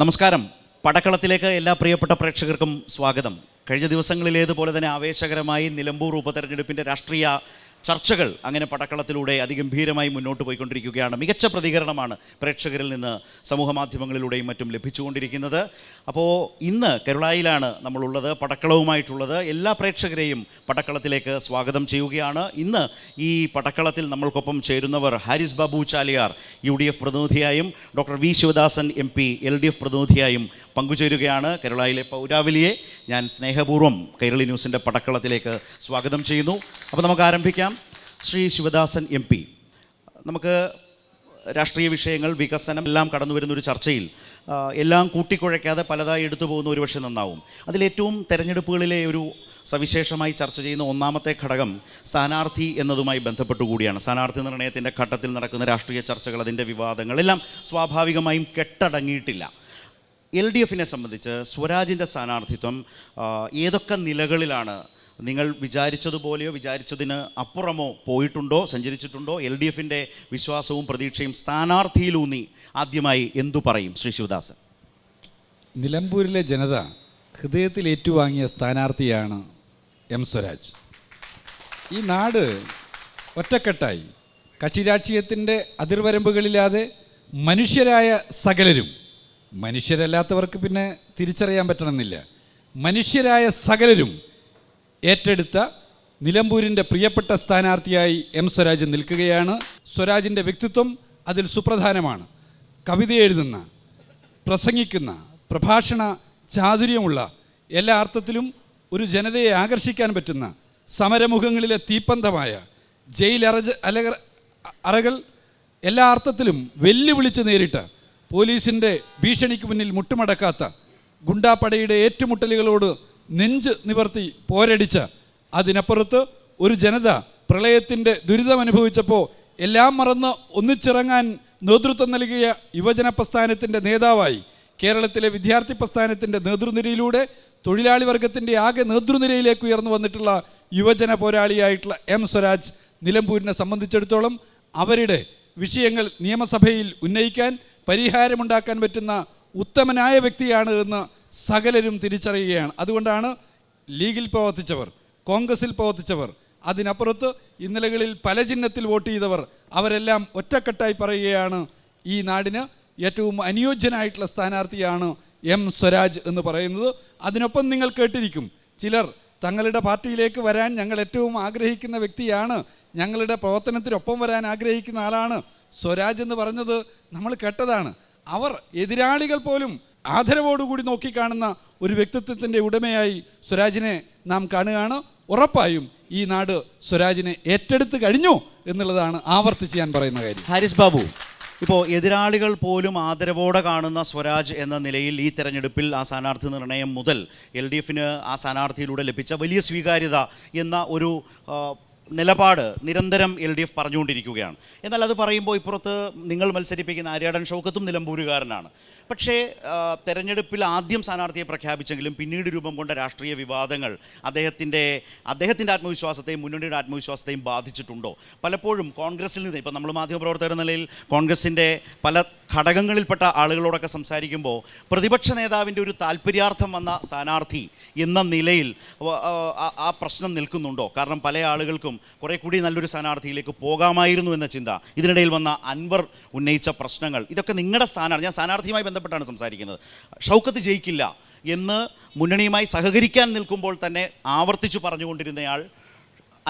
നമസ്കാരം. പടക്കളത്തിലേക്ക് എല്ലാ പ്രിയപ്പെട്ട പ്രേക്ഷകർക്കും സ്വാഗതം. കഴിഞ്ഞ ദിവസങ്ങളിലേതുപോലെ തന്നെ ആവേശകരമായി നിലമ്പൂർ ഉപതെരഞ്ഞെടുപ്പിൻ്റെ രാഷ്ട്രീയ ചർച്ചകൾ അങ്ങനെ പടക്കളത്തിലൂടെ അതിഗംഭീരമായി മുന്നോട്ട് പോയിക്കൊണ്ടിരിക്കുകയാണ്. മികച്ച പ്രതികരണമാണ് പ്രേക്ഷകരിൽ നിന്ന് സമൂഹ മാധ്യമങ്ങളിലൂടെയും മറ്റും ലഭിച്ചുകൊണ്ടിരിക്കുന്നത്. അപ്പോൾ ഇന്ന് കേരളയിലാണ് നമ്മളുള്ളത്, പടക്കളവുമായിട്ടുള്ളത്. എല്ലാ പ്രേക്ഷകരെയും പടക്കളത്തിലേക്ക് സ്വാഗതം ചെയ്യുകയാണ്. ഇന്ന് ഈ പടക്കളത്തിൽ നമ്മൾക്കൊപ്പം ചേരുന്നവർ ഹാരിസ് ബാബു ചാലിയാർ UDF പ്രതിനിധിയായും doctor V Sivadasan MP LDF പ്രതിനിധിയായും പങ്കുചേരുകയാണ്. കേരളയിലെ പൗരാവലിയെ ഞാൻ സ്നേഹപൂർവ്വം കൈരളി ന്യൂസിൻ്റെ പടക്കളത്തിലേക്ക് സ്വാഗതം ചെയ്യുന്നു. അപ്പോൾ നമുക്ക് ആരംഭിക്കാം. ശ്രീ ശിവദാസൻ MP, നമുക്ക് രാഷ്ട്രീയ വിഷയങ്ങൾ, വികസനം എല്ലാം കടന്നു വരുന്നൊരു ചർച്ചയിൽ എല്ലാം കൂട്ടിക്കുഴയ്ക്കാതെ പലതായി എടുത്തു പോകുന്ന ഒരുപക്ഷെ നന്നാവും. അതിലേറ്റവും തെരഞ്ഞെടുപ്പുകളിലെ ഒരു സവിശേഷമായി ചർച്ച ചെയ്യുന്ന ഒന്നാമത്തെ ഘടകം സ്ഥാനാർത്ഥി എന്നതുമായി ബന്ധപ്പെട്ടുകൂടിയാണ്. സ്ഥാനാർത്ഥി നിർണയത്തിൻ്റെ ഘട്ടത്തിൽ നടക്കുന്ന രാഷ്ട്രീയ ചർച്ചകൾ, അതിൻ്റെ വിവാദങ്ങൾ എല്ലാം സ്വാഭാവികമായും കെട്ടടങ്ങിയിട്ടില്ല. LDFനെ സംബന്ധിച്ച് സ്വരാജിൻ്റെ സ്ഥാനാർത്ഥിത്വം ഏതൊക്കെ നിലകളിലാണ്? നിങ്ങൾ വിചാരിച്ചതുപോലെയോ വിചാരിച്ചതിന് അപ്പുറമോ പോയിട്ടുണ്ടോ, സഞ്ചരിച്ചിട്ടുണ്ടോ? LDFൻ്റെ വിശ്വാസവും പ്രതീക്ഷയും സ്ഥാനാർത്ഥിയിലൂന്നി ആദ്യമായി എന്തു പറയും ശ്രീ ശിവദാസൻ? നിലമ്പൂരിലെ ജനത ഹൃദയത്തിൽ ഏറ്റുവാങ്ങിയ സ്ഥാനാർത്ഥിയാണ് സ്വരാജ്. ഈ നാട് ഒറ്റക്കെട്ടായി കക്ഷിരാഷ്ട്രീയത്തിൻ്റെ അതിർവരമ്പുകളില്ലാതെ മനുഷ്യരായ സകലരും, മനുഷ്യരല്ലാത്തവർക്ക് പിന്നെ തിരിച്ചറിയാൻ പറ്റണമെന്നില്ല, മനുഷ്യരായ സകലരും ഏറ്റെടുത്ത നിലമ്പൂരിൻ്റെ പ്രിയപ്പെട്ട സ്ഥാനാർത്ഥിയായി സ്വരാജ് നിൽക്കുകയാണ്. സ്വരാജിൻ്റെ വ്യക്തിത്വം അതിൽ സുപ്രധാനമാണ്. കവിത എഴുതുന്ന, പ്രസംഗിക്കുന്ന, പ്രഭാഷണ ചാതുര്യമുള്ള, എല്ലാ അർത്ഥത്തിലും ഒരു ജനതയെ ആകർഷിക്കാൻ പറ്റുന്ന, സമരമുഖങ്ങളിലെ തീപ്പന്തമായ, അറകൾ എല്ലാ അർത്ഥത്തിലും വെല്ലുവിളിച്ച് നേരിട്ട, പോലീസിൻ്റെ ഭീഷണിക്ക് മുന്നിൽ മുട്ടുമടക്കാത്ത, ഗുണ്ടാപ്പടയുടെ ഏറ്റുമുട്ടലുകളോട് നെഞ്ച് നിവർത്തി പോരടിച്ച, അതിനപ്പുറത്ത് ഒരു ജനത പ്രളയത്തിൻ്റെ ദുരിതമനുഭവിച്ചപ്പോൾ എല്ലാം മറന്ന് ഒന്നിച്ചിറങ്ങാൻ നേതൃത്വം നൽകിയ യുവജന പ്രസ്ഥാനത്തിൻ്റെ നേതാവായി, കേരളത്തിലെ വിദ്യാർത്ഥി പ്രസ്ഥാനത്തിൻ്റെ നേതൃനിരയിലൂടെ തൊഴിലാളി വർഗത്തിൻ്റെ ആകെ നേതൃനിരയിലേക്ക് ഉയർന്നു വന്നിട്ടുള്ള യുവജന പോരാളിയായിട്ടുള്ള സ്വരാജ് നിലമ്പൂരിനെ സംബന്ധിച്ചിടത്തോളം അവരുടെ വിഷയങ്ങൾ നിയമസഭയിൽ ഉന്നയിക്കാൻ, പരിഹാരമുണ്ടാക്കാൻ പറ്റുന്ന ഉത്തമനായ വ്യക്തിയാണ് എന്ന് സകലരും തിരിച്ചറിയുകയാണ്. അതുകൊണ്ടാണ് ലീഗിൽ പ്രവർത്തിച്ചവർ, കോൺഗ്രസിൽ പ്രവർത്തിച്ചവർ, അതിനപ്പുറത്ത് ഇന്നലകളിൽ പല ചിഹ്നത്തിൽ വോട്ട് ചെയ്തവർ, അവരെല്ലാം ഒറ്റക്കെട്ടായി പറയുകയാണ് ഈ നാടിന് ഏറ്റവും അനുയോജ്യനായിട്ടുള്ള സ്ഥാനാർത്ഥിയാണ് സ്വരാജ് എന്ന് പറയുന്നത്. അതിനൊപ്പം നിങ്ങൾ കേട്ടിരിക്കും, ചിലർ തങ്ങളുടെ പാർട്ടിയിലേക്ക് വരാൻ ഞങ്ങൾ ഏറ്റവും ആഗ്രഹിക്കുന്ന വ്യക്തിയാണ്, ഞങ്ങളുടെ പ്രവർത്തനത്തിനൊപ്പം വരാൻ ആഗ്രഹിക്കുന്ന ആളാണ് സ്വരാജ് എന്ന് പറഞ്ഞത് നമ്മൾ കേട്ടതാണ്. അവർ എതിരാളികൾ പോലും ആദരവോടുകൂടി നോക്കിക്കാണുന്ന ഒരു വ്യക്തിത്വത്തിൻ്റെ ഉടമയായി സ്വരാജിനെ നാം കാണുകയാണ്. ഉറപ്പായും ഈ നാട് സ്വരാജിനെ ഏറ്റെടുത്ത് കഴിഞ്ഞു എന്നുള്ളതാണ് ആവർത്തിച്ച് ഞാൻ പറയുന്ന കാര്യം. ഹാരിസ് ബാബു, ഇപ്പോൾ എതിരാളികൾ പോലും ആദരവോടെ കാണുന്ന സ്വരാജ് എന്ന നിലയിൽ ഈ തെരഞ്ഞെടുപ്പിൽ ആ സ്ഥാനാർത്ഥി നിർണയം മുതൽ LDFന് ആ സ്ഥാനാർത്ഥിയിലൂടെ ലഭിച്ച വലിയ സ്വീകാര്യത എന്ന ഒരു നിലപാട് നിരന്തരം LDF പറഞ്ഞുകൊണ്ടിരിക്കുകയാണ്. എന്നാൽ അത് പറയുമ്പോൾ ഇപ്പുറത്ത് നിങ്ങൾ മത്സരിപ്പിക്കുന്ന ആര്യാടൻ ഷൗക്കത്തും നിലമ്പൂരുകാരനാണ്. പക്ഷേ തെരഞ്ഞെടുപ്പിൽ ആദ്യം സ്ഥാനാർത്ഥിയെ പ്രഖ്യാപിച്ചെങ്കിലും പിന്നീട് രൂപം കൊണ്ട രാഷ്ട്രീയ വിവാദങ്ങൾ അദ്ദേഹത്തിൻ്റെ ആത്മവിശ്വാസത്തെയും മുന്നണിയുടെ ആത്മവിശ്വാസത്തെയും ബാധിച്ചിട്ടുണ്ടോ? പലപ്പോഴും കോൺഗ്രസിൽ നിന്ന്, ഇപ്പോൾ നമ്മൾ മാധ്യമപ്രവർത്തകർ എന്ന നിലയിൽ കോൺഗ്രസിൻ്റെ പല ഘടകങ്ങളിൽപ്പെട്ട ആളുകളോടൊക്കെ സംസാരിക്കുമ്പോൾ പ്രതിപക്ഷ നേതാവിൻ്റെ ഒരു താല്പര്യാർത്ഥം വന്ന സ്ഥാനാർത്ഥി എന്ന നിലയിൽ ആ പ്രശ്നം നിൽക്കുന്നുണ്ടോ? കാരണം പല ആളുകൾക്കും കുറെ കൂടി നല്ലൊരു സ്ഥാനാർത്ഥിയിലേക്ക് പോകാമായിരുന്നു എന്ന ചിന്ത, ഇതിനിടയിൽ വന്ന അൻവർ ഉന്നയിച്ച പ്രശ്നങ്ങൾ, ഇതൊക്കെ നിങ്ങളുടെ സ്ഥാനാർത്ഥി, ഞാൻ സ്ഥാനാർത്ഥിയുമായി ബന്ധപ്പെട്ടാണ് സംസാരിക്കുന്നത്, ഷൗക്കത്ത് ജയിക്കില്ല എന്ന് മുന്നണിയുമായി സഹകരിക്കാൻ നിൽക്കുമ്പോൾ തന്നെ ആവർത്തിച്ചു പറഞ്ഞുകൊണ്ടിരുന്നയാൾ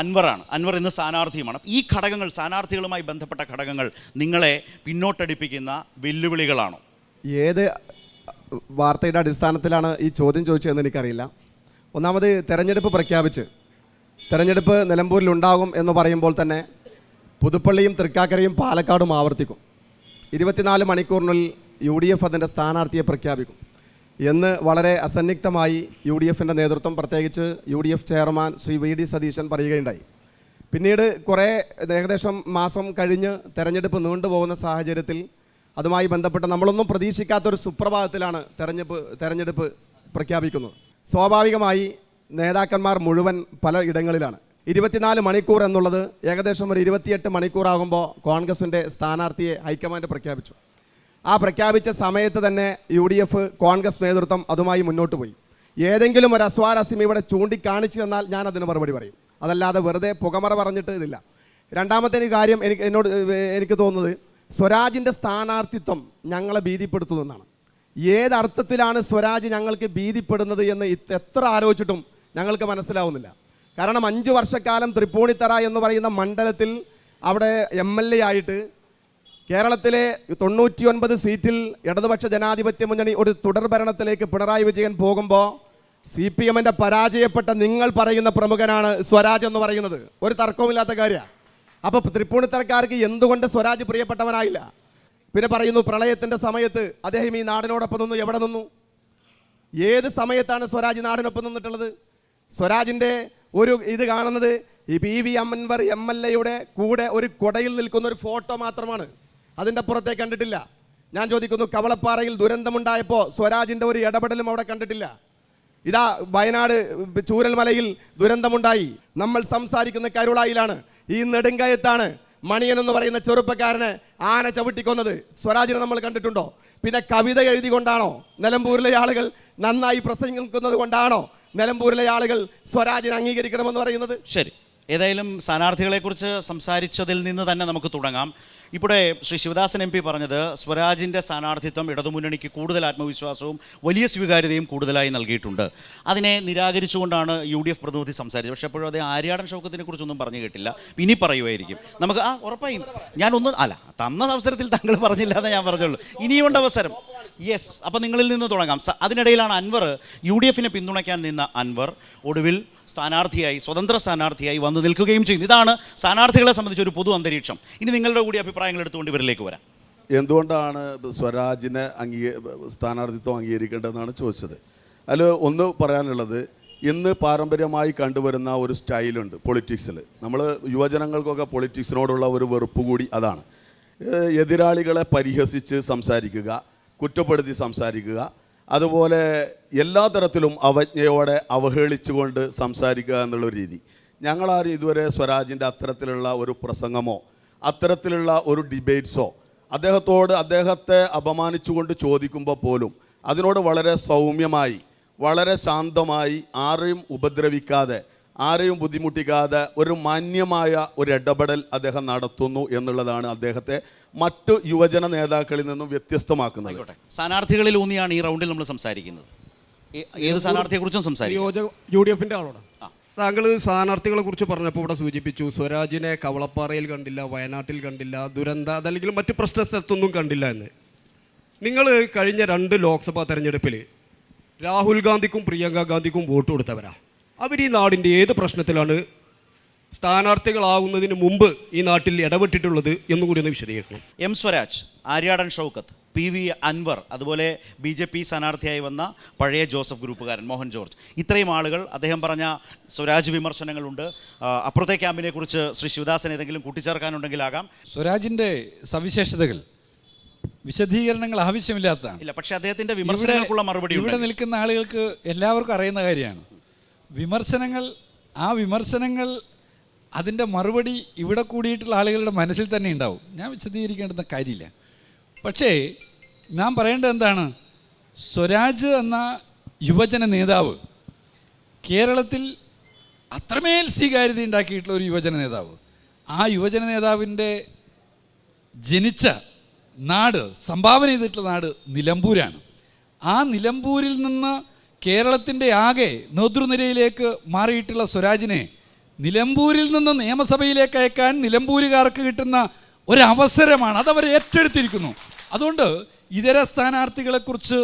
അൻവറാണ്. അൻവർ ഇന്ന് സ്ഥാനാർത്ഥിയുമാണ്. ഈ ഘടകങ്ങൾ, സ്ഥാനാർത്ഥികളുമായി ബന്ധപ്പെട്ട ഘടകങ്ങൾ നിങ്ങളെ പിന്നോട്ടടിപ്പിക്കുന്ന വെല്ലുവിളികളാണോ? ഏത് വാർത്തയുടെ അടിസ്ഥാനത്തിലാണ് ഈ ചോദ്യം ചോദിച്ചതെന്ന് എനിക്കറിയില്ല. ഒന്നാമത്, തെരഞ്ഞെടുപ്പ് നിലമ്പൂരിലുണ്ടാകും എന്ന് പറയുമ്പോൾ തന്നെ പുതുപ്പള്ളിയും തൃക്കാക്കരയും പാലക്കാടും ആവർത്തിക്കും. 24 മണിക്കൂറിനുള്ളിൽ UDF അതിൻ്റെ സ്ഥാനാർത്ഥിയെ പ്രഖ്യാപിക്കും എന്ന് വളരെ അസന്നിഗ്ധമായി UDFൻ്റെ നേതൃത്വം, പ്രത്യേകിച്ച് UDF chairman Shri VD Satheesan പറയുകയുണ്ടായി. പിന്നീട് ഏകദേശം മാസം കഴിഞ്ഞ് തെരഞ്ഞെടുപ്പ് നീണ്ടുപോകുന്ന സാഹചര്യത്തിൽ അതുമായി ബന്ധപ്പെട്ട് നമ്മളൊന്നും പ്രതീക്ഷിക്കാത്തൊരു സുപ്രഭാതത്തിലാണ് തെരഞ്ഞെടുപ്പ് പ്രഖ്യാപിക്കുന്നത്. സ്വാഭാവികമായി നേതാക്കന്മാർ മുഴുവൻ പല ഇടങ്ങളിലാണ്. 24 മണിക്കൂർ എന്നുള്ളത് ഏകദേശം ഒരു 28 മണിക്കൂറാകുമ്പോൾ കോൺഗ്രസിൻ്റെ സ്ഥാനാർത്ഥിയെ ഹൈക്കമാൻഡ് പ്രഖ്യാപിച്ചു. ആ പ്രഖ്യാപിച്ച സമയത്ത് തന്നെ UDF കോൺഗ്രസ് നേതൃത്വം അതുമായി മുന്നോട്ട് പോയി. ഏതെങ്കിലും ഒരു അസ്വാരസ്യം ഇവിടെ ചൂണ്ടിക്കാണിച്ചു തന്നാൽ ഞാൻ അതിന് മറുപടി പറയും. അതല്ലാതെ വെറുതെ പുകമറ പറഞ്ഞിട്ട് ഇതില്ല. രണ്ടാമത്തെ ഒരു കാര്യം എനിക്ക് തോന്നുന്നത് സ്വരാജിൻ്റെ സ്ഥാനാർത്ഥിത്വം ഞങ്ങളെ ഭീതിപ്പെടുത്തുന്നതാണ്. ഏതർത്ഥത്തിലാണ് സ്വരാജ് ഞങ്ങൾക്ക് ഭീതിപ്പെടുന്നത് എന്ന് എത്ര ആലോചിച്ചിട്ടും ഞങ്ങൾക്ക് മനസ്സിലാവുന്നില്ല. കാരണം 5 വർഷക്കാലം തൃപ്പൂണിത്തറ എന്ന് പറയുന്ന മണ്ഡലത്തിൽ അവിടെ MLA ആയിട്ട് കേരളത്തിലെ 99 സീറ്റിൽ ഇടതുപക്ഷ ജനാധിപത്യ മുന്നണി ഒരു തുടർ ഭരണത്തിലേക്ക് പിണറായി വിജയൻ പോകുമ്പോൾ CPM-ന്റെ പരാജയപ്പെട്ട നിങ്ങൾ പറയുന്ന പ്രമുഖനാണ് സ്വരാജ് എന്ന് പറയുന്നത്. ഒരു തർക്കവുമില്ലാത്ത കാര്യമാണ്. അപ്പോൾ തൃപ്പൂണിത്തറക്കാർക്ക് എന്തുകൊണ്ട് സ്വരാജ് പ്രിയപ്പെട്ടവനായില്ല? പിന്നെ പറയുന്നു പ്രളയത്തിൻ്റെ സമയത്ത് അദ്ദേഹം ഈ നാടിനോടൊപ്പം നിന്നു. എവിടെ നിന്നു? ഏത് സമയത്താണ് സ്വരാജ് നാടിനൊപ്പം നിന്നിട്ടുള്ളത്? സ്വരാജിൻ്റെ ഒരു ഇത് കാണുന്നത് ഈ PV അൻവർ MLA-യുടെ കൂടെ ഒരു കൊടയിൽ നിൽക്കുന്ന ഒരു ഫോട്ടോ മാത്രമാണ്. അതിൻ്റെ പുറത്തേക്ക് കണ്ടിട്ടില്ല. ഞാൻ ചോദിക്കുന്നു, കവളപ്പാറയിൽ ദുരന്തമുണ്ടായപ്പോൾ സ്വരാജിൻ്റെ ഒരു ഇടപെടലും അവിടെ കണ്ടിട്ടില്ല. ഇതാ വയനാട് ചൂരൽമലയിൽ ദുരന്തമുണ്ടായി. നമ്മൾ സംസാരിക്കുന്ന കരുളായിലാണ്. ഈ നെടുങ്കയത്താണ് മണിയൻ എന്ന് പറയുന്ന ചെറുപ്പക്കാരനെ ആന ചവിട്ടിക്കൊന്നത്. സ്വരാജിനെ നമ്മൾ കണ്ടിട്ടുണ്ടോ? പിന്നെ കവിത എഴുതിക്കൊണ്ടാണോ നിലമ്പൂരിലെ ആളുകൾ നന്നായി പ്രസംഗിക്കുന്നത് കൊണ്ടാണോ നിലമ്പൂരിലെ ആളുകൾ സ്വരാജിനെ അംഗീകരിക്കണമെന്ന് പറയുന്നത്? ശരി, ഏതായാലും സ്ഥാനാർത്ഥികളെക്കുറിച്ച് സംസാരിച്ചതിൽ നിന്ന് തന്നെ നമുക്ക് തുടങ്ങാം. ഇവിടെ ശ്രീ ശിവദാസൻ MP പറഞ്ഞത് സ്വരാജിൻ്റെ സ്ഥാനാർത്ഥിത്വം ഇടതുമുന്നണിക്ക് കൂടുതൽ ആത്മവിശ്വാസവും വലിയ സ്വീകാര്യതയും കൂടുതലായി നൽകിയിട്ടുണ്ട്. അതിനെ നിരാകരിച്ചുകൊണ്ടാണ് UDF പ്രതിനിധി സംസാരിച്ചത്. പക്ഷേ അപ്പോഴും അദ്ദേഹം ആര്യാടൻ ഷൗക്കത്തിനെ കുറിച്ചൊന്നും പറഞ്ഞു കേട്ടില്ല. ഇനി പറയുമായിരിക്കും. നമുക്ക് ഉറപ്പായും ഞാനൊന്നും തന്ന അവസരത്തിൽ താങ്കൾ പറഞ്ഞില്ല എന്ന് ഞാൻ പറഞ്ഞുള്ളൂ. ഇനിയുമുണ്ട് അവസരം. യെസ്, അപ്പോൾ നിങ്ങളിൽ നിന്ന് തുടങ്ങാം. അതിനിടയിലാണ് അൻവർ, UDF-നെ പിന്തുണയ്ക്കാൻ നിന്ന അൻവർ ഒടുവിൽ സ്ഥാനാർത്ഥിയായി, സ്വതന്ത്ര സ്ഥാനാർത്ഥിയായി വന്നു നിൽക്കുകയും ചെയ്യുന്നു. ഇതാണ് സ്ഥാനാർത്ഥികളെ സംബന്ധിച്ച് ഒരു പൊതു അന്തരീക്ഷം. ഇനി നിങ്ങളുടെ കൂടി അഭിപ്രായങ്ങൾ എടുത്തുകൊണ്ട് ഇവരിലേക്ക് വരാം. എന്തുകൊണ്ടാണ് സ്വരാജിനെ സ്ഥാനാർത്ഥിത്വം അംഗീകരിക്കേണ്ടതെന്നാണ് ചോദിച്ചത്. അതിൽ ഒന്ന് പറയാനുള്ളത്, ഇന്ന് പാരമ്പര്യമായി കണ്ടുവരുന്ന ഒരു സ്റ്റൈലുണ്ട് പൊളിറ്റിക്സിൽ. നമ്മൾ യുവജനങ്ങൾക്കൊക്കെ പൊളിറ്റിക്സിനോടുള്ള ഒരു വെറുപ്പ് കൂടി അതാണ്. എതിരാളികളെ പരിഹസിച്ച് സംസാരിക്കുക, കുറ്റപ്പെടുത്തി സംസാരിക്കുക, അതുപോലെ എല്ലാ തരത്തിലും അവജ്ഞയോടെ അവഹേളിച്ചുകൊണ്ട് സംസാരിക്കുക എന്നുള്ളൊരു രീതി. ഞങ്ങളാരും ഇതുവരെ സ്വരാജിൻ്റെ അത്തരത്തിലുള്ള ഒരു പ്രസംഗമോ അത്തരത്തിലുള്ള ഒരു ഡിബേറ്റ്സോ അദ്ദേഹത്തെ അപമാനിച്ചുകൊണ്ട് ചോദിക്കുമ്പോൾ പോലും അതിനോട് വളരെ സൗമ്യമായി, വളരെ ശാന്തമായി, ആരെയും ഉപദ്രവിക്കാതെ, ആരെയും ബുദ്ധിമുട്ടിക്കാതെ ഒരു മാന്യമായ ഒരു ഇടപെടൽ അദ്ദേഹം നടത്തുന്നു എന്നുള്ളതാണ് അദ്ദേഹത്തെ മറ്റു യുവജന നേതാക്കളിൽ നിന്നും വ്യത്യസ്തമാക്കുന്നത്. സ്ഥാനാർത്ഥികളിൽ ഊന്നിയാണ് ഈ റൗണ്ടിൽ നമ്മൾ സംസാരിക്കുന്നത്. ഏത് സ്ഥാനാർത്ഥിയെക്കുറിച്ചും സംസാരിക്കും. UDF-ന്റെ ആളോട് താങ്കൾ സ്ഥാനാർത്ഥികളെ കുറിച്ച് പറഞ്ഞപ്പോൾ ഇവിടെ സൂചിപ്പിച്ചു സ്വരാജിനെ കവളപ്പാറയിൽ കണ്ടില്ല, വയനാട്ടിൽ കണ്ടില്ല, അതല്ലെങ്കിൽ മറ്റ് പ്രശ്ന സ്ഥലത്തൊന്നും കണ്ടില്ല എന്ന്. നിങ്ങൾ കഴിഞ്ഞ 2 ലോക്സഭാ തെരഞ്ഞെടുപ്പിൽ രാഹുൽ ഗാന്ധിക്കും പ്രിയങ്ക ഗാന്ധിക്കും വോട്ട് കൊടുത്തവരാ. അവർ ഈ നാടിൻ്റെ ഏത് പ്രശ്നത്തിലാണ് സ്ഥാനാർത്ഥികളാവുന്നതിന് മുമ്പ് ഈ നാട്ടിൽ ഇടപെട്ടിട്ടുള്ളത് എന്നുകൂടി ഒന്ന് വിശദീകരിക്കണം. സ്വരാജ്, ആര്യാടൻ ഷൗക്കത്ത്, PV അൻവർ, അതുപോലെ BJP സ്ഥാനാർത്ഥിയായി വന്ന പഴയ ജോസഫ് ഗ്രൂപ്പുകാരൻ മോഹൻ ജോർജ്, ഇത്രയും ആളുകൾ. അദ്ദേഹം പറഞ്ഞ സ്വരാജ് വിമർശനങ്ങളുണ്ട്. അപ്പുറത്തെ ക്യാമ്പിനെ കുറിച്ച് ശ്രീ ശിവദാസൻ ഏതെങ്കിലും കൂട്ടിച്ചേർക്കാനുണ്ടെങ്കിലാകാം. സ്വരാജിൻ്റെ സവിശേഷതകൾ, വിശദീകരണങ്ങൾ ആവശ്യമില്ലാത്തതാണ്. ഇല്ല, പക്ഷേ അദ്ദേഹത്തിൻ്റെ വിമർശനങ്ങൾക്കുള്ള മറുപടി ഇവിടെ നിൽക്കുന്ന ആളുകൾക്ക് എല്ലാവർക്കും അറിയുന്ന കാര്യമാണ്. വിമർശനങ്ങൾ അതിൻ്റെ മറുപടി ഇവിടെ കൂടിയിട്ടുള്ള ആളുകളുടെ മനസ്സിൽ തന്നെ ഉണ്ടാവും. ഞാൻ വിശദീകരിക്കേണ്ടുന്ന കാര്യമില്ല. പക്ഷേ നാം പറയേണ്ടത് എന്താണ്? സ്വരാജ് എന്ന യുവജന നേതാവ് കേരളത്തിൽ അത്രമേൽ സ്വീകാര്യത ഉണ്ടാക്കിയിട്ടുള്ള ഒരു യുവജന നേതാവ്. ആ യുവജന നേതാവിൻ്റെ ജനിച്ച നാട്, സംഭാവന ചെയ്തിട്ടുള്ള നാട് നിലമ്പൂരാണ്. ആ നിലമ്പൂരിൽ നിന്ന് കേരളത്തിൻ്റെ ആകെ നേതൃനിരയിലേക്ക് മാറിയിട്ടുള്ള സ്വരാജിനെ നിലമ്പൂരിൽ നിന്ന് നിയമസഭയിലേക്ക് അയക്കാൻ നിലമ്പൂരുകാർക്ക് കിട്ടുന്ന ഒരവസരമാണ്. അതവർ ഏറ്റെടുത്തിരിക്കുന്നു. അതുകൊണ്ട് ഇതര സ്ഥാനാർത്ഥികളെക്കുറിച്ച്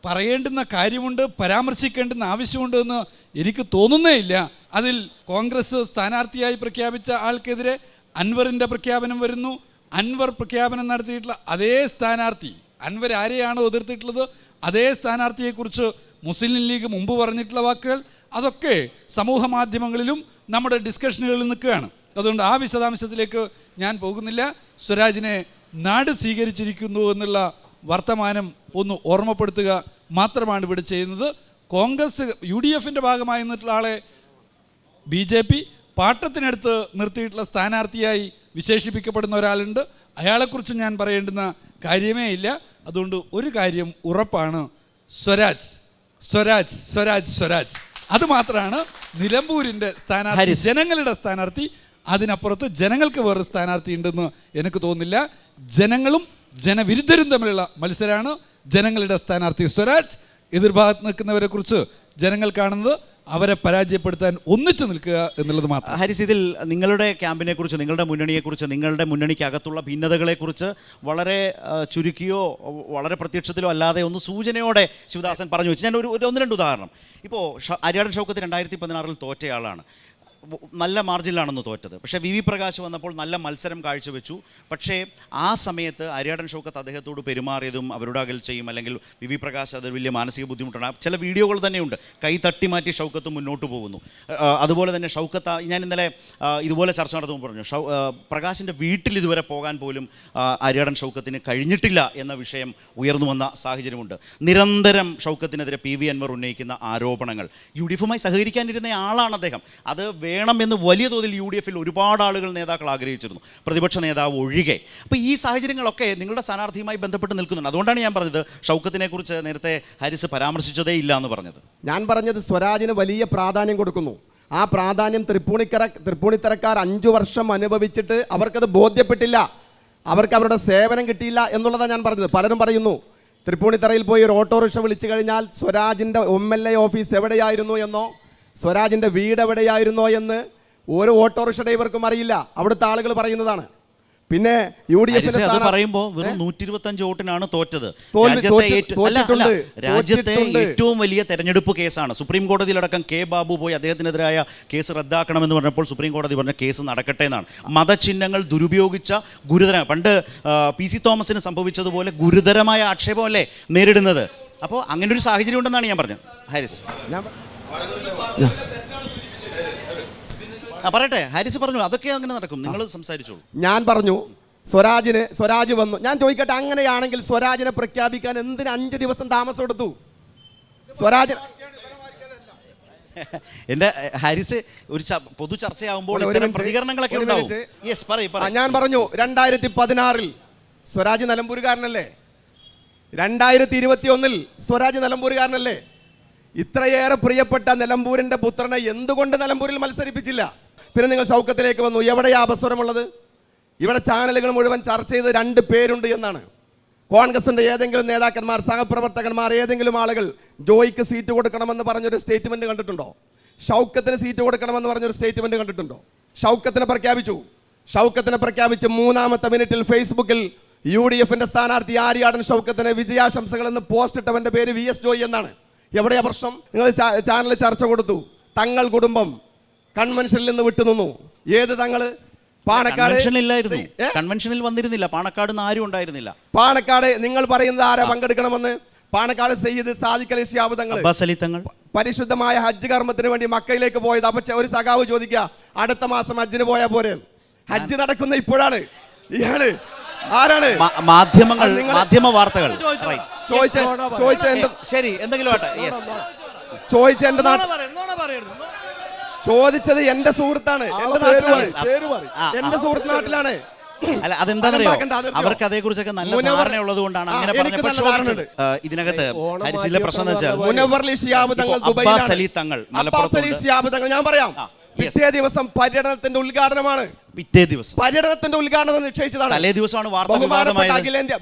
പറയേണ്ടുന്ന കാര്യമുണ്ട്, പരാമർശിക്കേണ്ടുന്ന ആവശ്യമുണ്ട് എന്ന് എനിക്ക് തോന്നുന്നേ ഇല്ല. അതിൽ കോൺഗ്രസ് സ്ഥാനാർത്ഥിയായി പ്രഖ്യാപിച്ച ആൾക്കെതിരെ അൻവറിൻ്റെ പ്രഖ്യാപനം വരുന്നു. അൻവർ പ്രഖ്യാപനം നടത്തിയിട്ടുള്ള അതേ സ്ഥാനാർത്ഥി, അൻവർ ആരെയാണോ എതിർത്തിട്ടുള്ളത് അതേ സ്ഥാനാർത്ഥിയെക്കുറിച്ച് മുസ്ലിം ലീഗ് മുമ്പ് പറഞ്ഞിട്ടുള്ള വാക്കുകൾ, അതൊക്കെ സമൂഹ മാധ്യമങ്ങളിലും നമ്മുടെ ഡിസ്കഷനുകളിൽ നിൽക്കുകയാണ്. അതുകൊണ്ട് ആ വിശദാംശത്തിലേക്ക് ഞാൻ പോകുന്നില്ല. സ്വരാജിനെ നാട് സ്വീകരിച്ചിരിക്കുന്നു എന്നുള്ള വർത്തമാനം ഒന്ന് ഓർമ്മപ്പെടുത്തുക മാത്രമാണ് ഇവിടെ ചെയ്യുന്നത്. കോൺഗ്രസ് UDF-ന്റെ ഭാഗമായി നിന്നിട്ടുള്ള ആളെ BJP പാട്ടത്തിനടുത്ത് നിർത്തിയിട്ടുള്ള സ്ഥാനാർത്ഥിയായി വിശേഷിപ്പിക്കപ്പെടുന്ന ഒരാളുണ്ട്. അയാളെക്കുറിച്ച് ഞാൻ പറയേണ്ടുന്ന കാര്യമേ ഇല്ല. അതുകൊണ്ട് ഒരു കാര്യം ഉറപ്പാണ്, സ്വരാജ് സ്വരാജ് സ്വരാജ് സ്വരാജ്. അത് മാത്രമാണ് നിലമ്പൂരിൻ്റെ സ്ഥാനാർത്ഥി, ജനങ്ങളുടെ സ്ഥാനാർത്ഥി. അതിനപ്പുറത്ത് ജനങ്ങൾക്ക് വേറൊരു സ്ഥാനാർത്ഥി ഉണ്ടെന്ന് എനിക്ക് തോന്നുന്നില്ല. ജനങ്ങളും ജനവിരുദ്ധരും തമ്മിലുള്ള മത്സരമാണ്. ജനങ്ങളുടെ സ്ഥാനാർത്ഥി സ്വരാജ്. എതിർഭാഗത്ത് നിൽക്കുന്നവരെ കുറിച്ച് ജനങ്ങൾ കാണുന്നത് അവരെ പരാജയപ്പെടുത്താൻ ഒന്നിച്ചു നിൽക്കുക എന്നുള്ളത് മാത്രം. ഹാരിസ്, ഇതിൽ നിങ്ങളുടെ ക്യാമ്പിനെ കുറിച്ച്, നിങ്ങളുടെ മുന്നണിയെക്കുറിച്ച്, നിങ്ങളുടെ മുന്നണിക്കകത്തുള്ള ഭിന്നതകളെക്കുറിച്ച് വളരെ ചുരുക്കിയോ വളരെ പ്രത്യക്ഷത്തിലോ അല്ലാതെ ഒന്ന് സൂചനയോടെ ശിവദാസൻ പറഞ്ഞു വെച്ചു. ഞാൻ ഒന്ന് രണ്ട് ഉദാഹരണം. ഇപ്പോൾ അരിയാടൻ ഷൗക്കത്ത് 2016 തോറ്റയാളാണ്. നല്ല മാർജിനിലാണെന്ന് തോറ്റത്. പക്ഷേ വി പ്രകാശ് വന്നപ്പോൾ നല്ല മത്സരം കാഴ്ചവെച്ചു. പക്ഷേ ആ സമയത്ത് അരിയാടൻ ഷൗക്കത്ത് അദ്ദേഹത്തോട് പെരുമാറിയതും അവരുടെ അകൽച്ചയും, അല്ലെങ്കിൽ വി പ്രകാശ് അത് വലിയ മാനസിക ബുദ്ധിമുട്ടാണ്. ചില വീഡിയോകൾ തന്നെയുണ്ട്. കൈ തട്ടി മാറ്റി ഷൗക്കത്ത് മുന്നോട്ട് പോകുന്നു. അതുപോലെ തന്നെ ഷൗക്കത്ത്, ഞാൻ ഇന്നലെ ഇതുപോലെ ചർച്ച നടത്തുമ്പോൾ പറഞ്ഞു, പ്രകാശിൻ്റെ വീട്ടിൽ ഇതുവരെ പോകാൻ പോലും അരിയാടൻ ഷൗക്കത്തിന് കഴിഞ്ഞിട്ടില്ല എന്ന വിഷയം ഉയർന്നു വന്ന സാഹചര്യമുണ്ട്. നിരന്തരം ഷൗക്കത്തിനെതിരെ PV അൻവർ ഉന്നയിക്കുന്ന ആരോപണങ്ങൾ, UDF സഹകരിക്കാനിരുന്ന ആളാണ് അദ്ദേഹം. അത് വേണമെന്ന് വലിയ തോതിൽ UDF ഒരുപാട് ആളുകൾ, നേതാക്കൾ ആഗ്രഹിച്ചിരുന്നു, പ്രതിപക്ഷ നേതാവ് ഒഴികെ. അപ്പോൾ ഈ സാഹചര്യങ്ങളൊക്കെ നിങ്ങളുടെ സ്ഥാനാർത്ഥിയുമായി ബന്ധപ്പെട്ട് നിൽക്കുന്നുണ്ട്. അതുകൊണ്ടാണ് ഞാൻ പറഞ്ഞത് ഷൗക്കത്തിനെ കുറിച്ച് നേരത്തെ ഹാരിസ് പരാമർശിച്ചതേ ഇല്ല എന്ന് പറഞ്ഞത്. ഞാൻ പറഞ്ഞത് സ്വരാജിന് വലിയ പ്രാധാന്യം കൊടുക്കുന്നു. ആ പ്രാധാന്യം തൃപ്പൂണിത്തറക്കാർ 5 വർഷം അനുഭവിച്ചിട്ട് അവർക്കത് ബോധ്യപ്പെട്ടില്ല, അവർക്ക് അവരുടെ സേവനം കിട്ടിയില്ല എന്നുള്ളതാണ് ഞാൻ പറഞ്ഞത്. പലരും പറയുന്നു തൃപ്പൂണിത്തറയിൽ പോയി ഒരു ഓട്ടോറിക്ഷ വിളിച്ചു കഴിഞ്ഞാൽ സ്വരാജിൻ്റെ MLA ഓഫീസ് എവിടെയായിരുന്നു എന്നോ സ്വരാജിൻ്റെ വീട് എവിടെയായിരുന്നോ എന്ന് ഓരോ ഓട്ടോറിക്ഷ ഡ്രൈവർക്കും അറിയില്ല. അവിടുത്തെ ആളുകൾ പറയുന്നതാണ്. പിന്നെ UDF പറയുമ്പോൾ വെറും 125 വോട്ടിനാണ് തോറ്റത്. രാജ്യത്തെ ഏറ്റവും വലിയ തെരഞ്ഞെടുപ്പ് കേസാണ്. സുപ്രീം കോടതിയിലടക്കം K ബാബു പോയി അദ്ദേഹത്തിനെതിരായ കേസ് റദ്ദാക്കണമെന്ന് പറഞ്ഞപ്പോൾ സുപ്രീം കോടതി പറഞ്ഞ കേസ് നടക്കട്ടെ എന്നാണ്. മതചിഹ്നങ്ങൾ ദുരുപയോഗിച്ച ഗുരുതര, പണ്ട് PC തോമസിന് സംഭവിച്ചതുപോലെ ഗുരുതരമായ ആക്ഷേപമല്ലേ നേരിടുന്നത്. അപ്പോൾ അങ്ങനെ ഒരു സാഹചര്യം ഉണ്ടെന്നാണ് ഞാൻ പറഞ്ഞത്. ഹാരിസ് പറയട്ടെ. ഹാരിസ് പറഞ്ഞു അതൊക്കെ അങ്ങനെ നടക്കും, നിങ്ങൾ സംസാരിച്ചോളൂ. ഞാൻ പറഞ്ഞു സ്വരാജ് വന്നു. ഞാൻ ചോദിക്കട്ടെ, അങ്ങനെയാണെങ്കിൽ സ്വരാജിനെ പ്രഖ്യാപിക്കാൻ എന്തിന് 5 ദിവസം താമസം എടുത്തു? സ്വരാജ് എന്റെ ഹാരിസ് ഒരു പൊതു ചർച്ചയാകുമ്പോൾ പ്രതികരണങ്ങളൊക്കെ ഉണ്ടാവും. ഞാൻ പറഞ്ഞു 2016 സ്വരാജ് നിലമ്പൂരുകാരനല്ലേ? 2021 സ്വരാജ് നിലമ്പൂരുകാരനല്ലേ? ഇത്രയേറെ പ്രിയപ്പെട്ട നിലമ്പൂരിൻ്റെ പുത്രനെ എന്തുകൊണ്ട് നിലമ്പൂരിൽ മത്സരിപ്പിച്ചില്ല? പിന്നെ നിങ്ങൾ ഷൗക്കത്തിലേക്ക് വന്നു. എവിടെയാ അപസ്വരമുള്ളത്? ഇവിടെ ചാനലുകൾ മുഴുവൻ ചർച്ച ചെയ്ത് 2 പേരുണ്ട് എന്നാണ്. കോൺഗ്രസിൻ്റെ ഏതെങ്കിലും നേതാക്കന്മാർ, സഹപ്രവർത്തകന്മാർ, ഏതെങ്കിലും ആളുകൾ ജോയിക്ക് സീറ്റ് കൊടുക്കണമെന്ന് പറഞ്ഞൊരു സ്റ്റേറ്റ്മെൻറ്റ് കണ്ടിട്ടുണ്ടോ? ഷൗക്കത്തിന് സീറ്റ് കൊടുക്കണമെന്ന് പറഞ്ഞൊരു സ്റ്റേറ്റ്മെൻറ്റ് കണ്ടിട്ടുണ്ടോ? ഷൗക്കത്തിനെ പ്രഖ്യാപിച്ച് 3-ാമത്തെ മിനിറ്റിൽ ഫേസ്ബുക്കിൽ UDF സ്ഥാനാർത്ഥി ആര്യാടൻ ഷൗക്കത്തിന് വിജയാശംസകൾ എന്ന് പോസ്റ്റ് ഇട്ടവൻ്റെ പേര് VS ജോയി എന്നാണ്. എവിടെയാ പ്രശ്നം? നിങ്ങൾ ചാനലിൽ ചർച്ച കൊടുത്തു. തങ്ങൾ കുടുംബം കൺവെൻഷനിൽ നിന്ന് വിട്ടുനിന്നു. ഏത് തങ്ങള്? പാണക്കാട് കൺവെൻഷനിൽ വന്നിരുന്നില്ല. പാണക്കാട് ആരും ഉണ്ടായിരുന്നില്ല. പാണക്കാട് നിങ്ങൾ പറയുന്നത് ആരാ പങ്കെടുക്കണമെന്ന്? പാണക്കാട് സയ്യിദ് സാദിഖ് അലി ശിഹാബ് തങ്ങൾ പരിശുദ്ധമായ ഹജ്ജ് കർമ്മത്തിന് വേണ്ടി മക്കയിലേക്ക് പോയത്. അപ്പൊ ഒരു സഖാവ് ചോദിക്കുക, അടുത്ത മാസം ഹജ്ജിന് പോയാ പോരെ? ഹജ്ജ് നടക്കുന്ന ഇപ്പോഴാണ്. ഇയാള് ആരാണ്? മാധ്യമ വാർത്തകൾ ശരി, എന്തെങ്കിലും ചോദിച്ചത് എന്റെ സുഹൃത്താണ്, എന്റെ സുഹൃത്ത് നാട്ടിലാണ്. അല്ല, അതെന്താണെന്നറിയോ, അവർക്ക് അതേക്കുറിച്ചൊക്കെ നല്ല ധാരണ ഉള്ളത് കൊണ്ടാണ് അങ്ങനെ പറഞ്ഞത്. ഇതിനകത്ത് ഹരിസിലെ പ്രശ്നം എന്ന് വെച്ചാൽ അബ്ബാസ് അലി തങ്ങൾ മലപ്പുറത്ത്, ഞാൻ പറയാം, പിറ്റേ ദിവസം പര്യടനത്തിന്റെ ഉദ്ഘാടനമാണ്. പര്യടനത്തിന്റെ ഉദ്ഘാടനം നിശ്ചയിച്ചതാണ്. തലേ ദിവസമാണ്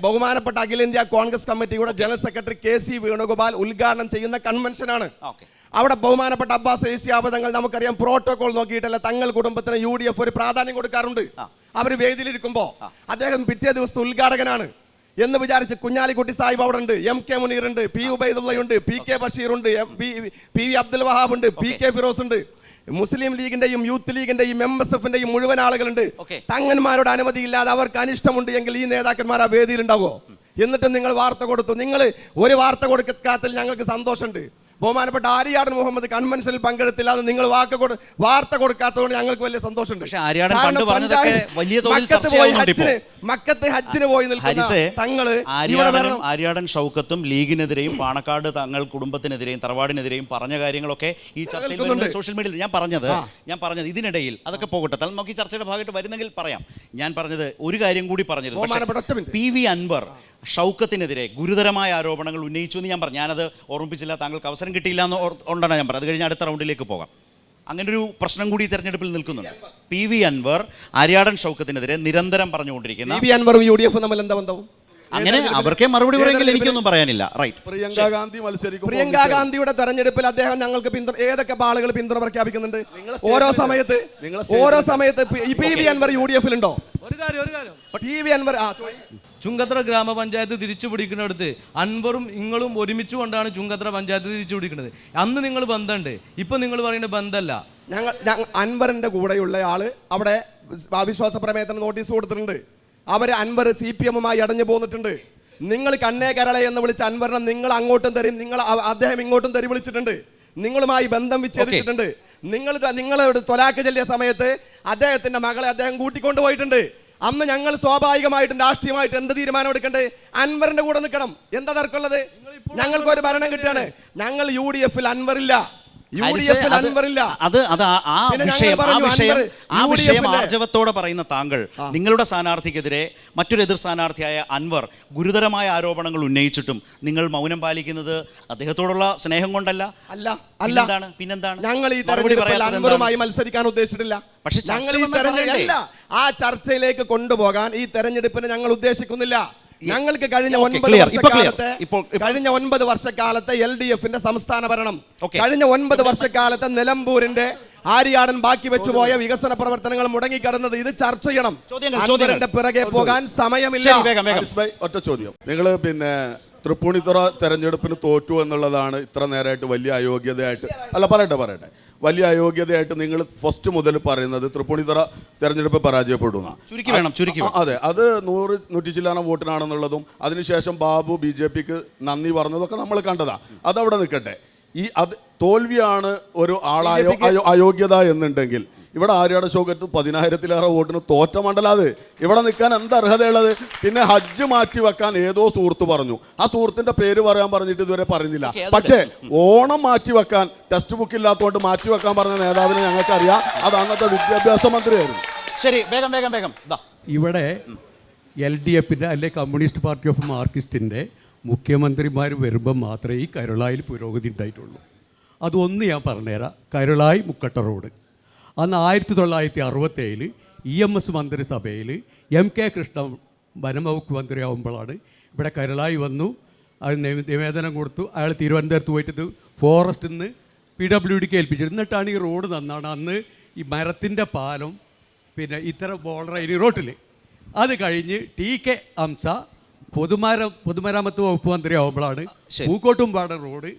ബഹുമാനപ്പെട്ട അഖിലേന്ത്യാ കോൺഗ്രസ് കമ്മിറ്റിയുടെ ജനറൽ സെക്രട്ടറി KC വേണുഗോപാൽ ഉദ്ഘാടനം ചെയ്യുന്ന കൺവെൻഷനാണ്. അവിടെ ബഹുമാനപ്പെട്ട അബ്ബാസ് അലി ശിഹാബ് തങ്ങൾ, നമുക്കറിയാം, പ്രോട്ടോകോൾ നോക്കിയിട്ടല്ല തങ്ങൾ കുടുംബത്തിന് UDF ഒരു പ്രാധാന്യം കൊടുക്കാറുണ്ട്. അവർ വേദിയിലിരിക്കുമ്പോ അദ്ദേഹം പിറ്റേ ദിവസത്തെ ഉദ്ഘാടകനാണ് എന്ന് വിചാരിച്ച് കുഞ്ഞാലിക്കുട്ടി സാഹിബ് അവിടെ ഉണ്ട്, MK മുനീർ ഉണ്ട്, P ഉബൈദുള്ളയുണ്ട്, PK ബഷീർ ഉണ്ട്, PV അബ്ദുൽ വഹാബ് ഉണ്ട്, PK ഫിറോസ് ഉണ്ട്, മുസ്ലിം ലീഗിന്റെയും യൂത്ത് ലീഗിന്റെയും MSFന്റെയും മുഴുവൻ ആളുകളുണ്ട്. തങ്ങന്മാരുടെ അനുമതിയില്ലാതെ അവർക്ക് അനിഷ്ടമുണ്ട് എങ്കിൽ ഈ നേതാക്കന്മാർ ആ വേദിയിൽ ഉണ്ടാവോ? എന്നിട്ടും നിങ്ങൾ വാർത്ത കൊടുത്തു. നിങ്ങൾ ഒരു വാർത്ത കൊടുക്കാത്തതിൽ ഞങ്ങൾക്ക് സന്തോഷമുണ്ട്. ബഹുമാനപ്പെട്ട ആര്യാടൻ മുഹമ്മദ് കൺവെൻഷനിൽ പങ്കെടുത്തില്ല എന്ന് നിങ്ങൾ വാർത്ത കൊടുക്കാത്തതുകൊണ്ട് ഞങ്ങൾക്ക് വലിയ സന്തോഷമുണ്ട്. മക്കത്ത് ഹജ്ജിന് പോയി തങ്ങള് ആര്യാടൻ ഷൗക്കത്തും ലീഗിനെതിരെയും പാണക്കാട് തങ്ങൾ കുടുംബത്തിനെതിരെയും തറവാടിനെതിരെയും പറഞ്ഞ കാര്യങ്ങളൊക്കെ ഈ ചർച്ചയിൽ സോഷ്യൽ മീഡിയയിൽ ഞാൻ പറഞ്ഞത് ഇതിനിടയിൽ അതൊക്കെ പോകട്ടെ, നമുക്ക് ഈ ചർച്ചയുടെ ഭാഗമായിട്ട് വരുന്നെങ്കിൽ പറയാം. ഞാൻ പറഞ്ഞത് ഒരു കാര്യം കൂടി പറഞ്ഞിരുന്നു. PV അൻവർ ഷൗക്കത്തിനെതിരെ ഗുരുതരമായ ആരോപണങ്ങൾ ഉന്നയിച്ചു എന്ന് ഞാൻ പറഞ്ഞു. ഞാനത് ഓർമ്മിപ്പിച്ചില്ല, താങ്കൾക്ക് അവസരം കിട്ടിയില്ല എന്ന് കൊണ്ടാണ് ഞാൻ പറഞ്ഞത്. അത് കഴിഞ്ഞ് അടുത്ത റൗണ്ടിലേക്ക് പോകാം. അങ്ങനൊരു പ്രശ്നം കൂടി തെരഞ്ഞെടുപ്പിൽ നിൽക്കുന്നുണ്ട്. PV അൻവർ ആര്യാടൻ ഷൗക്കത്തിനെതിരെ നിരന്തരം പറഞ്ഞുകൊണ്ടിരിക്കുന്ന PV അൻവറും UDF തമ്മിൽ എന്താ ബന്ധവും? അങ്ങനെ അവർക്കേ മറുപടി പറയുമെങ്കിൽ എനിക്കൊന്നും പറയാനില്ല. റൈറ്റ്. പ്രിയങ്ക ഗാന്ധി മത്സരിക്കും. പ്രിയങ്ക ഗാന്ധിയുടെ തെരഞ്ഞെടുപ്പിൽ അദ്ദേഹം ഞങ്ങൾക്ക് ഏതൊക്കെ ആളുകൾ പിന്തുണ പ്രഖ്യാപിക്കുന്നുണ്ട്? ഓരോ സമയത്ത് PV അൻവർ UDF ഉണ്ടോ? ഒരു കാര്യം PV അൻവർ ചുങ്കത്ര ഗ്രാമപഞ്ചായത്ത് തിരിച്ചു പിടിക്കുന്നിടത്ത് അൻവറും നിങ്ങളും ഒരുമിച്ച് കൊണ്ടാണ് ചുങ്കത്ര പഞ്ചായത്ത് തിരിച്ചു പിടിക്കുന്നത്. അന്ന് നിങ്ങൾ ബന്ധമുണ്ട്, ഇപ്പൊ നിങ്ങൾ പറയുന്ന ബന്ധമല്ല. ഞങ്ങൾ അൻവറിന്റെ കൂടെയുള്ള ആള് അവിടെ അവിശ്വാസ പ്രമേയത്തിന് നോട്ടീസ് കൊടുത്തിട്ടുണ്ട്. അവര് അൻവർ CPM-മായി അടഞ്ഞു പോന്നിട്ടുണ്ട്. നിങ്ങൾ കണ്ണേ കരളെ എന്ന് വിളിച്ച അൻവറിനെ നിങ്ങൾ അങ്ങോട്ടും തരും, അദ്ദേഹം ഇങ്ങോട്ടും തരി വിളിച്ചിട്ടുണ്ട്. നിങ്ങളുമായി ബന്ധം വിച്ഛേദിച്ചിട്ടുണ്ട്. നിങ്ങളോട് തൊലാക്ക് ചെല്ലിയ സമയത്ത് അദ്ദേഹത്തിന്റെ മകളെ അദ്ദേഹം കൂട്ടിക്കൊണ്ടുപോയിട്ടുണ്ട്. അന്ന് ഞങ്ങൾ സ്വാഭാവികമായിട്ടും രാഷ്ട്രീയമായിട്ട് എന്ത് തീരുമാനം എടുക്കണ്ടേ? അൻവറിന്റെ കൂടെ നിൽക്കണം. എന്താ തർക്കമുള്ളത്? ഞങ്ങൾക്ക് ഒരു ഭരണം കിട്ടുകയാണ്. ഞങ്ങൾ UDF-ൽ അൻവറില്ല, ആ വിഷയം ആർജവത്തോടെ പറയുന്ന താങ്കൾ നിങ്ങളുടെ സ്ഥാനാർത്ഥിക്കെതിരെ മറ്റൊരു എതിർ സ്ഥാനാർത്ഥിയായ അൻവർ ഗുരുതരമായ ആരോപണങ്ങൾ ഉന്നയിച്ചിട്ടും നിങ്ങൾ മൗനം പാലിക്കുന്നത് അദ്ദേഹത്തോടുള്ള സ്നേഹം കൊണ്ടല്ല. പിന്നെന്താണ്? ഞങ്ങൾ ഈ തെരഞ്ഞെടുപ്പിൽ അൻവറുമായി മത്സരിക്കാൻ ഉദ്ദേശിച്ചിട്ടില്ല. പക്ഷെ ആ ചർച്ചയിലേക്ക് കൊണ്ടുപോകാൻ ഈ തെരഞ്ഞെടുപ്പിന് ഞങ്ങൾ ഉദ്ദേശിക്കുന്നില്ല. ഞങ്ങൾക്ക് കഴിഞ്ഞ 9 വർഷക്കാലത്തെ LDF-ന്റെ സംസ്ഥാന ഭരണം, കഴിഞ്ഞ 9 വർഷക്കാലത്തെ നിലമ്പൂരിന്റെ ആര്യാടൻ ബാക്കി വെച്ചുപോയ വികസന പ്രവർത്തനങ്ങൾ മുടങ്ങിക്കിടന്നത് ഇത് ചർച്ച ചെയ്യണം. ചോദ്യങ്ങളുടെ പിറകെ പോകാൻ സമയമില്ല. ഒറ്റ ചോദ്യം. നിങ്ങൾ തൃപ്പൂണിത്തുറ തെരഞ്ഞെടുപ്പിന് തോറ്റു എന്നുള്ളതാണ് ഇത്ര നേരമായിട്ട് വലിയ അയോഗ്യതയായിട്ട് പറയട്ടെ വലിയ അയോഗ്യതയായിട്ട് നിങ്ങൾ ഫസ്റ്റ് മുതൽ പറയുന്നത് തൃപ്പൂണിത്തുറ തെരഞ്ഞെടുപ്പ് പരാജയപ്പെടുന്ന. അതെ, അത് 100 ചില്ലാനം വോട്ടിനാണെന്നുള്ളതും അതിനുശേഷം ബാബു BJPക്ക് നന്ദി പറഞ്ഞതൊക്കെ നമ്മൾ കണ്ടതാ. അതവിടെ നിൽക്കട്ടെ. അത് തോൽവിയാണ് ഒരു അയോഗ്യത എന്നുണ്ടെങ്കിൽ ഇവിടെ ആര്യാട ഷൗക്കത്ത് 10,000-ലേറെ വോട്ടിന് തോറ്റ മണ്ഡലം. അത് ഇവിടെ നിൽക്കാൻ എന്താ അർഹതയുള്ളത്? പിന്നെ ഹജ്ജ് മാറ്റി വെക്കാൻ ഏതോ സുഹൃത്ത് പറഞ്ഞു. ആ സുഹൃത്തിന്റെ പേര് പറയാൻ പറഞ്ഞിട്ട് ഇതുവരെ പറയുന്നില്ല. പക്ഷേ ഓണം മാറ്റി വെക്കാൻ ടെക്സ്റ്റ് ബുക്ക് ഇല്ലാത്തതുകൊണ്ട് മാറ്റി വെക്കാൻ പറഞ്ഞ നേതാവിനെ ഞങ്ങൾക്കറിയാം. അത് അന്നത്തെ വിദ്യാഭ്യാസ മന്ത്രിയായിരുന്നു. ശരി, വേഗം. ഇവിടെ LDF-ന്റെ അല്ലെ കമ്മ്യൂണിസ്റ്റ് പാർട്ടി ഓഫ് മാർക്സിസ്റ്റിൻ്റെ മുഖ്യമന്ത്രിമാർ വരുമ്പോൾ മാത്രമേ ഈ കരുളായിൽ പുരോഗതി ഉണ്ടായിട്ടുള്ളൂ. അതൊന്ന് ഞാൻ പറഞ്ഞുതരാം. കരുളായി മുക്കട്ട റോഡ് അന്ന് 1967 EMS മന്ത്രിസഭയിൽ MK കൃഷ്ണൻ വനംവകുപ്പ് മന്ത്രിയാവുമ്പോഴാണ് ഇവിടെ കരുളായി വന്നു. അത് നിവേദനം കൊടുത്തു. അയാൾ തിരുവനന്തപുരത്ത് പോയിട്ട് ഫോറസ്റ്റിൽ നിന്ന് PWDക്ക് ഏൽപ്പിച്ചിരുന്നു. എന്നിട്ടാണ് ഈ റോഡ് നന്നാണ്. അന്ന് ഈ മരത്തിൻ്റെ പാലം പിന്നെ ഇത്തരം ബോർഡർ റോട്ടിൽ. അത് കഴിഞ്ഞ് TK ഹംസ പൊതുമരാമത്ത് വകുപ്പ് മന്ത്രിയാവുമ്പോഴാണ് പൂക്കോട്ടുംപാട റോഡ്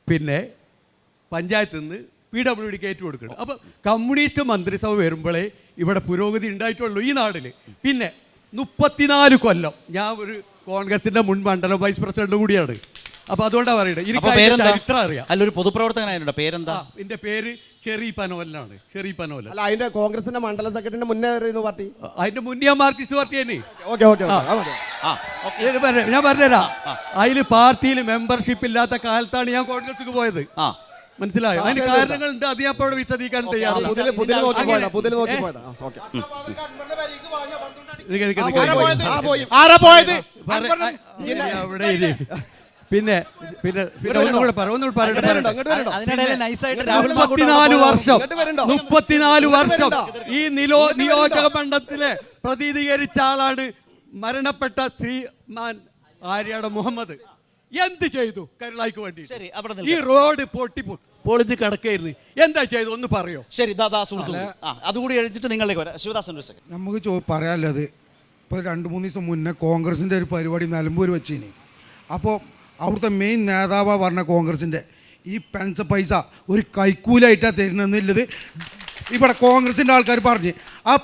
പിന്നെ പഞ്ചായത്തിൽ നിന്ന് PWDക്ക് കൊടുക്കണം. അപ്പോൾ കമ്മ്യൂണിസ്റ്റ് മന്ത്രിസഭ വരുമ്പോഴേ ഇവിടെ പുരോഗതി ഉണ്ടായിട്ടുള്ളൂ ഈ നാട്ടിൽ. പിന്നെ 34 കൊല്ലം ഞാൻ ഒരു കോൺഗ്രസിൻ്റെ മുൻ മണ്ഡലം വൈസ് പ്രസിഡന്റ് കൂടിയാണ്. അപ്പോൾ അതുകൊണ്ടാണ് പറയുന്നത് എനിക്ക് ചരിത്രം അറിയാം. അല്ലൊരു പൊതുപ്രവർത്തകനായിരുന്നു. പേരെന്താ? എൻ്റെ പേര് ചെറി പനോലാണ്. അല്ല, അതിന്റെ കോൺഗ്രസിന്റെ മണ്ഡല സെക്രട്ടറിന്റെ മുന്നേ പാർട്ടി, അതിന്റെ മുന്നേ മാർക്സിസ്റ്റ് പാർട്ടി തന്നെ. ഞാൻ പറഞ്ഞുതരാം. അതിൽ പാർട്ടിയിൽ മെമ്പർഷിപ്പ് ഇല്ലാത്ത കാലത്താണ് ഞാൻ കോൺഗ്രസിക്ക് പോയത്. മനസ്സിലായോ? അതിന് കാരണങ്ങളുണ്ട്. അത് ഞാൻ ഇപ്പോൾ വിശദീകരിക്കാൻ തയ്യാറാണ്. പിന്നെ ഒന്നുകൂടെ 34 വർഷം ഈ നിയോജക മണ്ഡലത്തിലെ പ്രതിനിധീകരിച്ച ആളാണ് മരണപ്പെട്ട ശ്രീമാൻ ആര്യാട മുഹമ്മദ്. എന്ത് ചെയ്തു കരുളായിക്ക് വേണ്ടി? ഈ റോഡ് പൊളിഞ്ഞ് കിടക്കായിരുന്നു. എന്താ ചെയ്തു ഒന്ന് പറയോ? ശരി, അതുകൂടി എഴുതിട്ട് നിങ്ങളിലേക്ക് വരാം. ശിവദാസൻ നമുക്ക് പറയാനുള്ളത്, ഇപ്പോൾ 2-3 ദിവസം മുന്നേ കോൺഗ്രസിൻ്റെ ഒരു പരിപാടി നിലമ്പൂർ വെച്ചിനി. അപ്പോൾ അവിടുത്തെ മെയിൻ നേതാവാണ് പറഞ്ഞ കോൺഗ്രസിൻ്റെ ഈ പെൻഷൻ പൈസ ഒരു കൈക്കൂലായിട്ടാണ് തരുന്നതെന്നുള്ളത് ഇവിടെ കോൺഗ്രസിൻ്റെ ആൾക്കാർ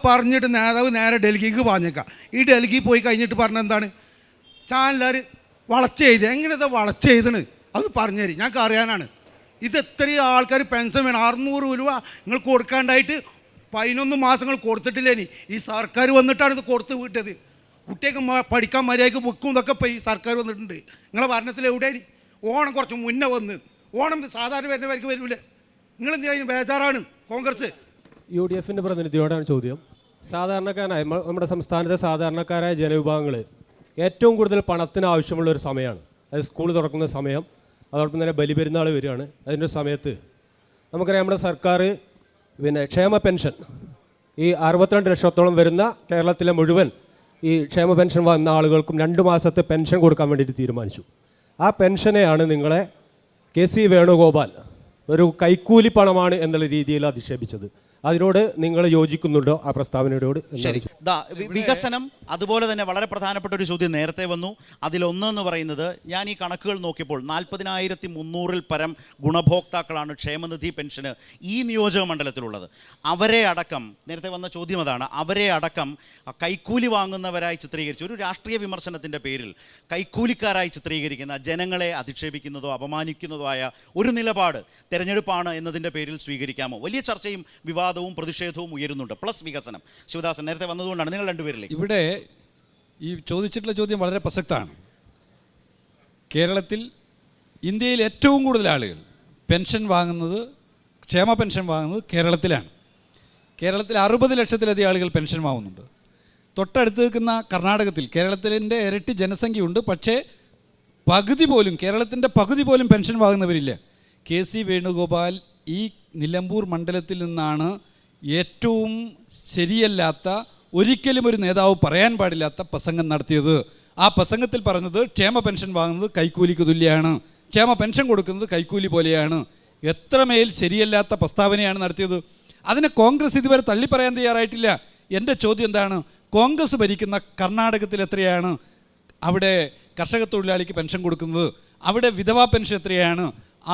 പറഞ്ഞിട്ട് നേതാവ് നേരെ ഡൽഹിക്ക് പറഞ്ഞേക്കാം. ഈ ഡൽഹി പോയി കഴിഞ്ഞിട്ട് പറഞ്ഞ എന്താണ് ചാനലുകാർ വളച്ചെയ്ത് എങ്ങനെയാ വളച്ചെയ്തണ് അത് പറഞ്ഞു തരും, ഞങ്ങൾക്ക് അറിയാനാണ്. ഇത് എത്രയും ആൾക്കാർ പെൻഷൻ വേണം. 600 രൂപ നിങ്ങൾ കൊടുക്കാണ്ടായിട്ട് 11 മാസങ്ങൾ കൊടുത്തിട്ടില്ലേനി. ഈ സർക്കാർ വന്നിട്ടാണ് ഇത് കൊടുത്ത് വിട്ടത്. കുട്ടിയൊക്കെ പഠിക്കാൻ മര്യാദയ്ക്ക് ബുക്കും ഇതൊക്കെ ഇപ്പോൾ ഈ സർക്കാർ വന്നിട്ടുണ്ട്. നിങ്ങളെ ഭരണത്തിൽ എവിടെയാണ്? ഓണം കുറച്ച് മുന്നേ വന്ന്, ഓണം സാധാരണ വരുന്നവർക്ക് വരില്ലേ? നിങ്ങളെന്തിനാ ബേജാറാണ് കോൺഗ്രസ്? UDF-ൻ്റെ പ്രതിനിധിയോടാണ് ചോദ്യം. സാധാരണക്കാരായ നമ്മുടെ സംസ്ഥാനത്തെ സാധാരണക്കാരായ ജനവിഭാഗങ്ങൾ ഏറ്റവും കൂടുതൽ പണത്തിന് ആവശ്യമുള്ള ഒരു സമയമാണ്. അത് സ്കൂൾ തുറക്കുന്ന സമയം, അതോടൊപ്പം തന്നെ ബലിപെരുന്നാൾ വരികയാണ്. അതിൻ്റെ സമയത്ത് നമുക്കറിയാം നമ്മുടെ സർക്കാർ ക്ഷേമ പെൻഷൻ ഈ 62 ലക്ഷത്തോളം വരുന്ന കേരളത്തിലെ മുഴുവൻ ഈ ക്ഷേമ പെൻഷൻ വന്ന ആളുകൾക്കും 2 മാസത്തെ പെൻഷൻ കൊടുക്കാൻ വേണ്ടിയിട്ട് തീരുമാനിച്ചു. ആ പെൻഷനെയാണ് നിങ്ങളെ KC വേണുഗോപാൽ ഒരു കൈക്കൂലി പണമാണ് എന്നുള്ള രീതിയിൽ അധിക്ഷേപിച്ചത്. അതിനോട് നിങ്ങൾ യോജിക്കുന്നുണ്ടോ ആ പ്രസ്താവനയോട്? ശരി. വികസനം അതുപോലെ തന്നെ വളരെ പ്രധാനപ്പെട്ട ഒരു ചോദ്യം നേരത്തെ വന്നു. അതിലൊന്നെന്ന് പറയുന്നത്, ഞാൻ ഈ കണക്കുകൾ നോക്കിയപ്പോൾ 40,300-ൽ പരം ഗുണഭോക്താക്കളാണ് ക്ഷേമനിധി പെൻഷന് ഈ നിയോജക മണ്ഡലത്തിലുള്ളത്. അവരെ അടക്കം, നേരത്തെ വന്ന ചോദ്യം അതാണ്, അവരെ അടക്കം കൈക്കൂലി വാങ്ങുന്നവരായി ചിത്രീകരിച്ചു. ഒരു രാഷ്ട്രീയ വിമർശനത്തിൻ്റെ പേരിൽ കൈക്കൂലിക്കാരായി ചിത്രീകരിക്കുന്ന, ജനങ്ങളെ അധിക്ഷേപിക്കുന്നതോ അപമാനിക്കുന്നതോ ആയ ഒരു നിലപാട് തെരഞ്ഞെടുപ്പാണ് എന്നതിൻ്റെ പേരിൽ സ്വീകരിക്കാമോ? വലിയ ചർച്ചയും വിവാദവും പ്രതിഷേധവും ഉയരുന്നുണ്ട്. പ്ലസ് വികസനം. ശിവദാസൻ നേരത്തെ വന്നതുകൊണ്ടാണ് നിങ്ങൾ രണ്ടുപേരിലേക്ക്. ഇവിടെ ഈ ചോദിച്ചിട്ടുള്ള ചോദ്യം വളരെ പ്രസക്തമാണ്. കേരളത്തിൽ ഇന്ത്യയിൽ ഏറ്റവും കൂടുതൽ ആളുകൾ പെൻഷൻ വാങ്ങുന്നത്, ക്ഷേമ പെൻഷൻ വാങ്ങുന്നത് കേരളത്തിലാണ്. കേരളത്തിൽ 60 ലക്ഷത്തിലധികം ആളുകൾ പെൻഷൻ വാങ്ങുന്നുണ്ട്. തൊട്ടടുത്ത് നിൽക്കുന്ന കർണാടകത്തിൽ കേരളത്തിൻ്റെ ഇരട്ടി ജനസംഖ്യയുണ്ട്, പക്ഷേ കേരളത്തിൻ്റെ പകുതി പോലും പെൻഷൻ വാങ്ങുന്നവരില്ല. KC വേണുഗോപാൽ ഈ നിലമ്പൂർ മണ്ഡലത്തിൽ നിന്നാണ് ഏറ്റവും ശരിയല്ലാത്ത, ഒരിക്കലും ഒരു നേതാവ് പറയാൻ പാടില്ലാത്ത പ്രസംഗം നടത്തിയത്. ആ പ്രസംഗത്തിൽ പറഞ്ഞത് ക്ഷേമ പെൻഷൻ വാങ്ങുന്നത് കൈക്കൂലിക്ക് തുല്യമാണ്, ക്ഷേമ പെൻഷൻ കൊടുക്കുന്നത് കൈക്കൂലി പോലെയാണ്. എത്രമേൽ ശരിയല്ലാത്ത പ്രസ്താവനയാണ് നടത്തിയത്. അതിനെ കോൺഗ്രസ് ഇതുവരെ തള്ളിപ്പറയാൻ തയ്യാറായിട്ടില്ല. എൻ്റെ ചോദ്യം എന്താണ്, കോൺഗ്രസ് ഭരിക്കുന്ന കർണാടകത്തിൽ എത്രയാണ് അവിടെ കർഷക തൊഴിലാളിക്ക് പെൻഷൻ കൊടുക്കുന്നത്? അവിടെ വിധവാ പെൻഷൻ എത്രയാണ്?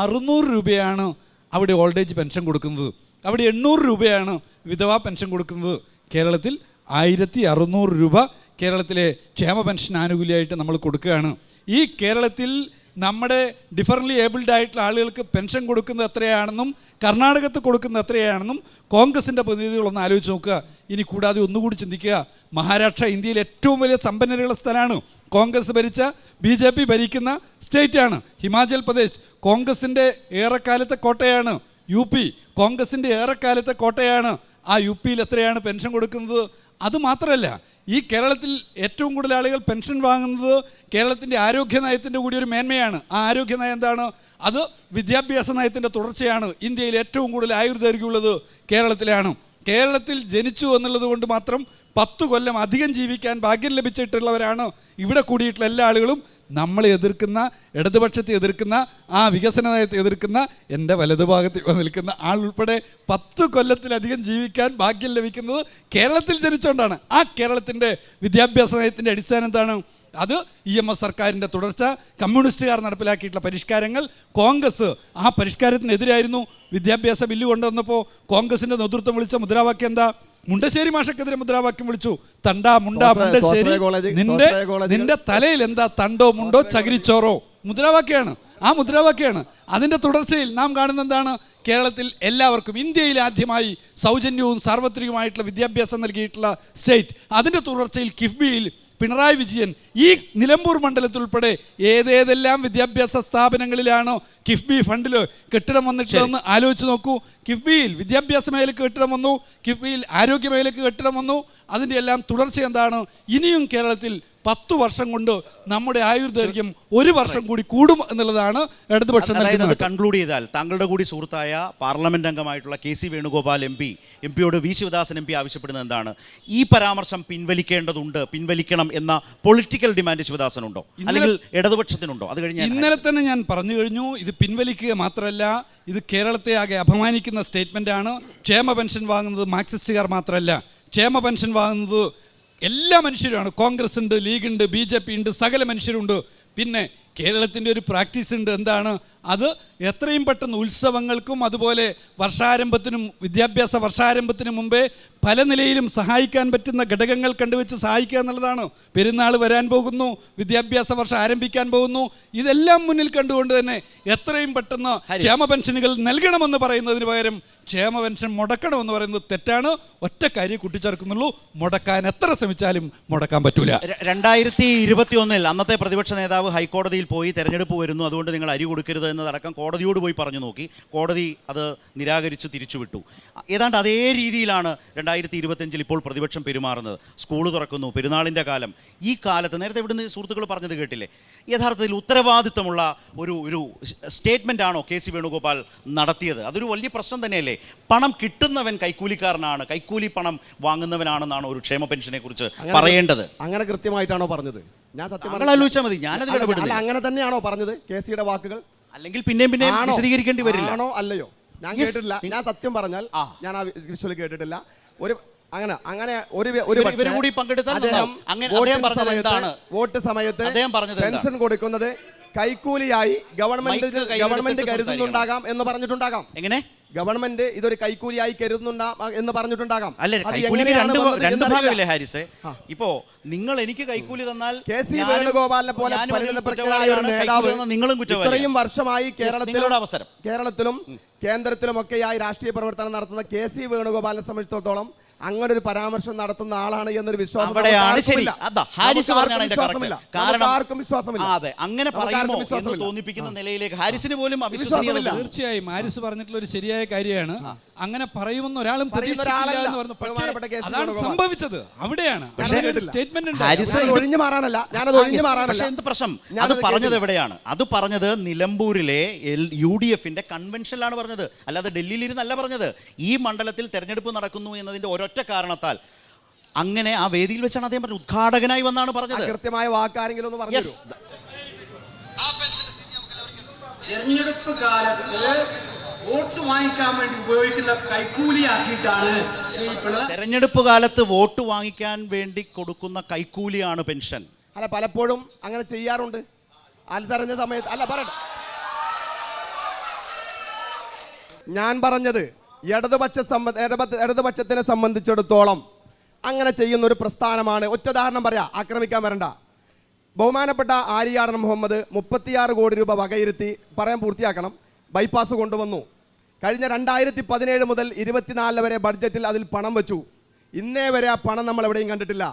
600 രൂപയാണ് അവിടെ ഓൾഡ് ഏജ് പെൻഷൻ കൊടുക്കുന്നത്. അവിടെ 800 രൂപയാണ് വിധവാ പെൻഷൻ കൊടുക്കുന്നത്. കേരളത്തിൽ 1600 രൂപ കേരളത്തിലെ ക്ഷേമ പെൻഷൻ ആനുകൂല്യമായിട്ട് നമ്മൾ കൊടുക്കുകയാണ്. ഈ കേരളത്തിൽ നമ്മുടെ ഡിഫറൻ്റ്ലി ഏബിൾഡ് ആയിട്ടുള്ള ആളുകൾക്ക് പെൻഷൻ കൊടുക്കുന്നത് എത്രയാണെന്നും കർണാടകത്ത് കൊടുക്കുന്നത് എത്രയാണെന്നും കോൺഗ്രസിൻ്റെ പ്രതിനിധികളൊന്ന് ആലോചിച്ച് നോക്കുക. ഇനി കൂടാതെ ഒന്നുകൂടി ചിന്തിക്കുക, മഹാരാഷ്ട്ര ഇന്ത്യയിലെ ഏറ്റവും വലിയ സമ്പന്നതയുള്ള സ്ഥലമാണ്. കോൺഗ്രസ് ഭരിച്ച BJP ഭരിക്കുന്ന സ്റ്റേറ്റാണ്. ഹിമാചൽ പ്രദേശ് കോൺഗ്രസിൻ്റെ ഏറെക്കാലത്തെ കോട്ടയാണ്. UP കോൺഗ്രസിൻ്റെ ഏറെക്കാലത്തെ കോട്ടയാണ്. ആ UPയിൽ എത്രയാണ് പെൻഷൻ കൊടുക്കുന്നത്? അതുമാത്രമല്ല, ഈ കേരളത്തിൽ ഏറ്റവും കൂടുതൽ ആളുകൾ പെൻഷൻ വാങ്ങുന്നത് കേരളത്തിൻ്റെ ആരോഗ്യ നയത്തിൻ്റെ കൂടി ഒരു മേന്മയാണ്. ആ ആരോഗ്യ നയം എന്താണ്? അത് വിദ്യാഭ്യാസ നയത്തിൻ്റെ തുടർച്ചയാണ്. ഇന്ത്യയിൽ ഏറ്റവും കൂടുതൽ ആയുർദൈർഘ്യമുള്ളത് കേരളത്തിലാണ്. കേരളത്തിൽ ജനിച്ചു എന്നുള്ളത് കൊണ്ട് മാത്രം 10 കൊല്ലം അധികം ജീവിക്കാൻ ഭാഗ്യം ലഭിച്ചിട്ടുള്ളവരാണ് ഇവിടെ കൂടിയിട്ടുള്ള എല്ലാ ആളുകളും. നമ്മളെ എതിർക്കുന്ന, ഇടതുപക്ഷത്തെ എതിർക്കുന്ന, ആ വികസന നയത്തെ എതിർക്കുന്ന, എൻ്റെ വലതുഭാഗത്ത് നിൽക്കുന്ന ആൾ ഉൾപ്പെടെ 10 കൊല്ലത്തിലധികം ജീവിക്കാൻ ഭാഗ്യം ലഭിക്കുന്നത് കേരളത്തിൽ ജനിച്ചുകൊണ്ടാണ്. ആ കേരളത്തിൻ്റെ വിദ്യാഭ്യാസ നയത്തിൻ്റെ അടിസ്ഥാനം എന്താണ്? അത് EMS സർക്കാരിൻ്റെ തുടർച്ച, കമ്മ്യൂണിസ്റ്റുകാർ നടപ്പിലാക്കിയിട്ടുള്ള പരിഷ്കാരങ്ങൾ. കോൺഗ്രസ് ആ പരിഷ്കാരത്തിനെതിരായിരുന്നു. വിദ്യാഭ്യാസ ബില്ല് കൊണ്ടുവന്നപ്പോൾ കോൺഗ്രസിൻ്റെ നേതൃത്വം വിളിച്ച മുദ്രാവാക്യം എന്താ? മുണ്ടശ്ശേരി മാഷക്കെതിരെ മുദ്രാവാക്യം വിളിച്ചു. തണ്ടാ മുണ്ടാ മുണ്ടശ്ശേരി, നിന്റെ തലയിൽ എന്താ തണ്ടോ മുണ്ടോ ചകിരിച്ചോറോ? മുദ്രാവാക്യമാണ്. ആ മുദ്രാവാക്യമാണ്. അതിൻ്റെ തുടർച്ചയിൽ നാം കാണുന്ന എന്താണ്? കേരളത്തിൽ എല്ലാവർക്കും ഇന്ത്യയിൽ ആദ്യമായി സൗജന്യവും സാർവത്രികവുമായിട്ടുള്ള വിദ്യാഭ്യാസം നൽകിയിട്ടുള്ള സ്റ്റേറ്റ്. അതിൻ്റെ തുടർച്ചയിൽ കിഫ്ബിയിൽ പിണറായി വിജയൻ ഈ നിലമ്പൂർ മണ്ഡലത്തിൽ ഉൾപ്പെടെ ഏതേതെല്ലാം വിദ്യാഭ്യാസ സ്ഥാപനങ്ങളിലാണോ കിഫ്ബി ഫണ്ടിൽ കെട്ടിടം വന്നിട്ടുള്ളതെന്ന് ആലോചിച്ച് നോക്കൂ. കിഫ്ബിയിൽ വിദ്യാഭ്യാസ മേഖലയ്ക്ക് കെട്ടിടം വന്നു, കിഫ്ബിയിൽ ആരോഗ്യ മേഖലയ്ക്ക് കെട്ടിടം വന്നു. അതിൻ്റെ എല്ലാം തുടർച്ച എന്താണ്? ഇനിയും കേരളത്തിൽ 10 വർഷം കൊണ്ട് നമ്മുടെ ആയുർദൈർഘ്യം 1 വർഷം കൂടി കൂടും എന്നുള്ളതാണ് ഇടതുപക്ഷം. കൺക്ലൂഡ് ചെയ്താൽ താങ്കളുടെ കൂടി സുഹൃത്തായ പാർലമെന്റ് അംഗമായിട്ടുള്ള KC വേണുഗോപാൽ എംപിയോട് വി ശിവദാസൻ MP ആവശ്യപ്പെടുന്നത് എന്താണ്? ഈ പരാമർശം പിൻവലിക്കണം എന്ന പൊളിറ്റിക്കൽ ഡിമാൻഡ് ശിവദാസനുണ്ടോ, അല്ലെങ്കിൽ ഇടതുപക്ഷത്തിനുണ്ടോ? അത് കഴിഞ്ഞ് ഇന്നലെ തന്നെ ഞാൻ പറഞ്ഞു കഴിഞ്ഞു. ഇത് പിൻവലിക്കുക മാത്രമല്ല, ഇത് കേരളത്തെ ആകെ അപമാനിക്കുന്ന സ്റ്റേറ്റ്മെൻറ്റാണ്. ക്ഷേമ പെൻഷൻ വാങ്ങുന്നത് മാർക്സിസ്റ്റുകാർ മാത്രമല്ല, ക്ഷേമ പെൻഷൻ വാങ്ങുന്നത് എല്ലാ മനുഷ്യരുമാണ്. കോൺഗ്രസ് ഉണ്ട്, ലീഗ് ഉണ്ട്, BJP ഉണ്ട്, സകല മനുഷ്യരുണ്ട്. പിന്നെ കേരളത്തിൻ്റെ ഒരു പ്രാക്ടീസ് ഉണ്ട്. എന്താണ് അത്? എത്രയും പെട്ടെന്ന് ഉത്സവങ്ങൾക്കും അതുപോലെ വർഷാരംഭത്തിനും വിദ്യാഭ്യാസ വർഷാരംഭത്തിനും മുമ്പേ പല നിലയിലും സഹായിക്കാൻ പറ്റുന്ന ഘടകങ്ങൾ കണ്ടുവച്ച് സഹായിക്കുക എന്നുള്ളതാണ്. പെരുന്നാൾ വരാൻ പോകുന്നു, വിദ്യാഭ്യാസ വർഷം ആരംഭിക്കാൻ പോകുന്നു. ഇതെല്ലാം മുന്നിൽ കണ്ടുകൊണ്ട് തന്നെ എത്രയും പെട്ടെന്ന് ക്ഷേമ പെൻഷനുകൾ നൽകണമെന്ന് പറയുന്നതിന് പകരം ക്ഷേമ പെൻഷൻ മുടക്കണമെന്ന് പറയുന്നത് തെറ്റാണ്. ഒറ്റ കാര്യം കൂട്ടിച്ചേർക്കുന്നുള്ളൂ, മുടക്കാൻ എത്ര ശ്രമിച്ചാലും മുടക്കാൻ പറ്റൂല. 2021 അന്നത്തെ പ്രതിപക്ഷ നേതാവ് ഹൈക്കോടതിയിൽ പോയി തെരഞ്ഞെടുപ്പ് വരുന്നു, അതുകൊണ്ട് നിങ്ങൾ അരി കൊടുക്കരുത് എന്നതടക്കം കോടതിയോട് പോയി പറഞ്ഞു നോക്കി. കോടതി അത് നിരാകരിച്ച് തിരിച്ചുവിട്ടു. ഏതാണ്ട് അതേ രീതിയിലാണ് 2025 ഇപ്പോൾ പ്രതിപക്ഷം പെരുമാറുന്നത്. സ്കൂൾ തുറക്കുന്നു, പെരുന്നാളിൻ്റെ കാലം. ഈ കാലത്ത് നേരത്തെ ഇവിടുന്ന് സുഹൃത്തുക്കൾ പറഞ്ഞത് കേട്ടില്ലേ, യഥാർത്ഥത്തിൽ ഉത്തരവാദിത്തമുള്ള ഒരു സ്റ്റേറ്റ്മെൻറ്റാണോ KC വേണുഗോപാൽ നടത്തിയത്? അതൊരു വലിയ പ്രശ്നം തന്നെയല്ലേ? പണം കിട്ടുന്നവൻ കൈക്കൂലിക്കാരനാണ്, കൈക്കൂലി പണം വാങ്ങുന്നവനാണെന്നാണ് ഒരു ക്ഷേമ പെൻഷനെ കുറിച്ച് പറയേണ്ടത്. അങ്ങനെ കൃത്യമായിട്ടാണോ പറഞ്ഞത്? ഞാൻ സത്യം ആലോചിച്ചാൽ മതി, ഞാനതിൽ ഇടപെടുന്നില്ല. അങ്ങനെ തന്നെയാണോ പറഞ്ഞത് KCയുടെ വാക്കുകൾ? അല്ലെങ്കിൽ പിന്നെയും വിശദീകരിക്കേണ്ടി വരില്ല. ആണോ അല്ലയോ? ഞാൻ കേട്ടിട്ടില്ല. ഞാൻ സത്യം പറഞ്ഞാൽ ഞാൻ ആ വിഷ്വൽ കേട്ടിട്ടില്ല. വോട്ട് സമയത്ത് പെൻഷൻ കൊടുക്കുന്നത് കൈക്കൂലിയായി ഗവൺമെന്റ് കരുതുന്നുണ്ടാകാം എന്ന് പറഞ്ഞിട്ടുണ്ടാകാം. എങ്ങനെ ഗവൺമെന്റ് ഇതൊരു കൈക്കൂലിയായി എന്ന് പറഞ്ഞിട്ടുണ്ടാകാം. അല്ലെ, കൈക്കൂലിക്ക് രണ്ട് ഭാഗമില്ലേ ഹാരിസേ? ഇപ്പോ നിങ്ങൾ എനിക്ക് കൈക്കൂലി തന്നാൽ KC വേണുഗോപാലിനെ പോലെ നിങ്ങളും ഇത്രയും വർഷമായി കേരളത്തിലും കേന്ദ്രത്തിലുമൊക്കെയായി രാഷ്ട്രീയ പ്രവർത്തനം നടത്തുന്ന KC വേണുഗോപാലിനെ സംബന്ധിച്ചിടത്തോളം അങ്ങനെ ഒരു പരാമർശം നടത്തുന്ന ആളാണ് എന്നൊരു വിശ്വാസം ആർക്കും വിശ്വാസമില്ല. അതെ, അങ്ങനെ പറയുമോ എന്ന് തോന്നിപ്പിക്കുന്ന നിലയിലേക്ക് ഹാരിസിന് പോലും അവിശ്വസനീയത. തീർച്ചയായും ഹാരിസ് പറഞ്ഞിട്ടുള്ള ഒരു ശരിയായ കാര്യമാണ്. അങ്ങനെ പറയുമെന്ന് ഒരാളും പ്രതീക്ഷിച്ചില്ല എന്ന് പറഞ്ഞു. പക്ഷേ അതാണ് സംഭവിച്ചത്. അവിടെയാണ് ഒഴിഞ്ഞു മാറാനല്ല. ഞാനത് ഒഴിഞ്ഞു മാറാനല്ല. എന്ത് പ്രശ്നം? അത് പറഞ്ഞത് എവിടെയാണ്? അത് പറഞ്ഞത് നിലമ്പൂരിലെ UDFന്റെ കൺവെൻഷനിലാണ് പറഞ്ഞത്, അല്ലാതെ ഡൽഹിയിൽ ഇരുന്നല്ല പറഞ്ഞത്. ഈ മണ്ഡലത്തിൽ തെരഞ്ഞെടുപ്പ് നടക്കുന്നു എന്നതിന്റെ ഒരൊറ്റ കാരണത്താൽ അങ്ങനെ ആ വേദിയിൽ വെച്ചാണ് അദ്ദേഹം പറഞ്ഞത്. ഉദ്ഘാടകനായി വന്നാണ് പറഞ്ഞത്. കൃത്യമായ വാക്കാരെങ്കിലും ഒന്ന് പറഞ്ഞു. തെരഞ്ഞെടുപ്പ് കാലത്ത് വോട്ട് വാങ്ങിക്കാൻ വേണ്ടി ഉപയോഗിക്കുന്ന കൈക്കൂലിയാക്കിയിട്ടാണ് തെരഞ്ഞെടുപ്പ് കാലത്ത് വോട്ട് വാങ്ങിക്കാൻ വേണ്ടി കൊടുക്കുന്ന കൈക്കൂലിയാണ് പെൻഷൻ. അല്ല, പലപ്പോഴും അങ്ങനെ ചെയ്യാറുണ്ട്. തെരഞ്ഞ സമയത്ത് അല്ല പറയട്ടെ, ഞാൻ പറഞ്ഞത് ഇടതുപക്ഷത്തിനെ സംബന്ധിച്ചിടത്തോളം അങ്ങനെ ചെയ്യുന്ന ഒരു പ്രസ്ഥാനമാണ്. ഒറ്റ പറയാം, ആക്രമിക്കാൻ വരണ്ട. ബഹുമാനപ്പെട്ട ആര്യാടൻ മുഹമ്മദ് 36 കോടി രൂപ വകയിരുത്തി, പറയാൻ പൂർത്തിയാക്കണം, ബൈപ്പാസ് കൊണ്ടുവന്നു. കഴിഞ്ഞ 2017 മുതൽ 24 വരെ ബഡ്ജറ്റിൽ അതിൽ പണം വെച്ചു. ഇന്നേ വരെ ആ പണം നമ്മൾ എവിടെയും കണ്ടിട്ടില്ല.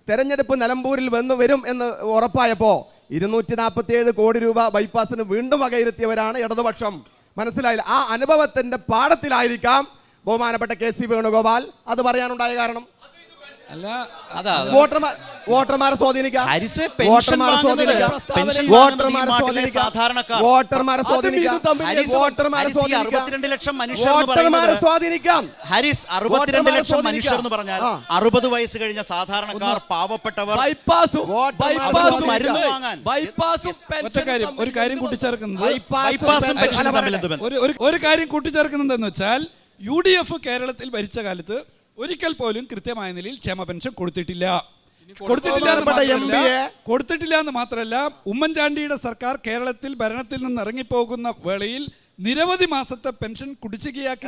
തെരഞ്ഞെടുപ്പ് നിലമ്പൂരിൽ വരും എന്ന് ഉറപ്പായപ്പോൾ 247 കോടി രൂപ ബൈപ്പാസിന് വീണ്ടും വകയിരുത്തിയവരാണ് ഇടതുപക്ഷം. മനസ്സിലായില്ല? ആ അനുഭവത്തിന്റെ പാഠത്തിലായിരിക്കാം ബഹുമാനപ്പെട്ട KC വേണുഗോപാൽ അത് പറയാനുണ്ടായ കാരണം. വോട്ടർമാരെ സ്വാധീനിക്കാം, ഹാരിസ് 62 ലക്ഷം മനുഷ്യർ എന്ന് പറഞ്ഞാൽ 60 വയസ്സ് കഴിഞ്ഞ സാധാരണക്കാർ, പാവപ്പെട്ടവർ മരുന്ന് വാങ്ങാൻ. ഒരു കാര്യം കൂട്ടിച്ചേർക്കുന്നത് എന്ന് വെച്ചാൽ UDF കേരളത്തിൽ ഭരിച്ച കാലത്ത് ഒരിക്കൽ പോലും കൃത്യമായ നിലയിൽ ക്ഷേമ പെൻഷൻ കൊടുത്തിട്ടില്ല എന്ന് മാത്രമല്ല, ഉമ്മൻചാണ്ടിയുടെ സർക്കാർ കേരളത്തിൽ ഭരണത്തിൽ നിന്ന് ഇറങ്ങിപ്പോകുന്ന വേളയിൽ നിരവധി മാസത്തെ പെൻഷൻ കുടിശ്ശികയാക്കി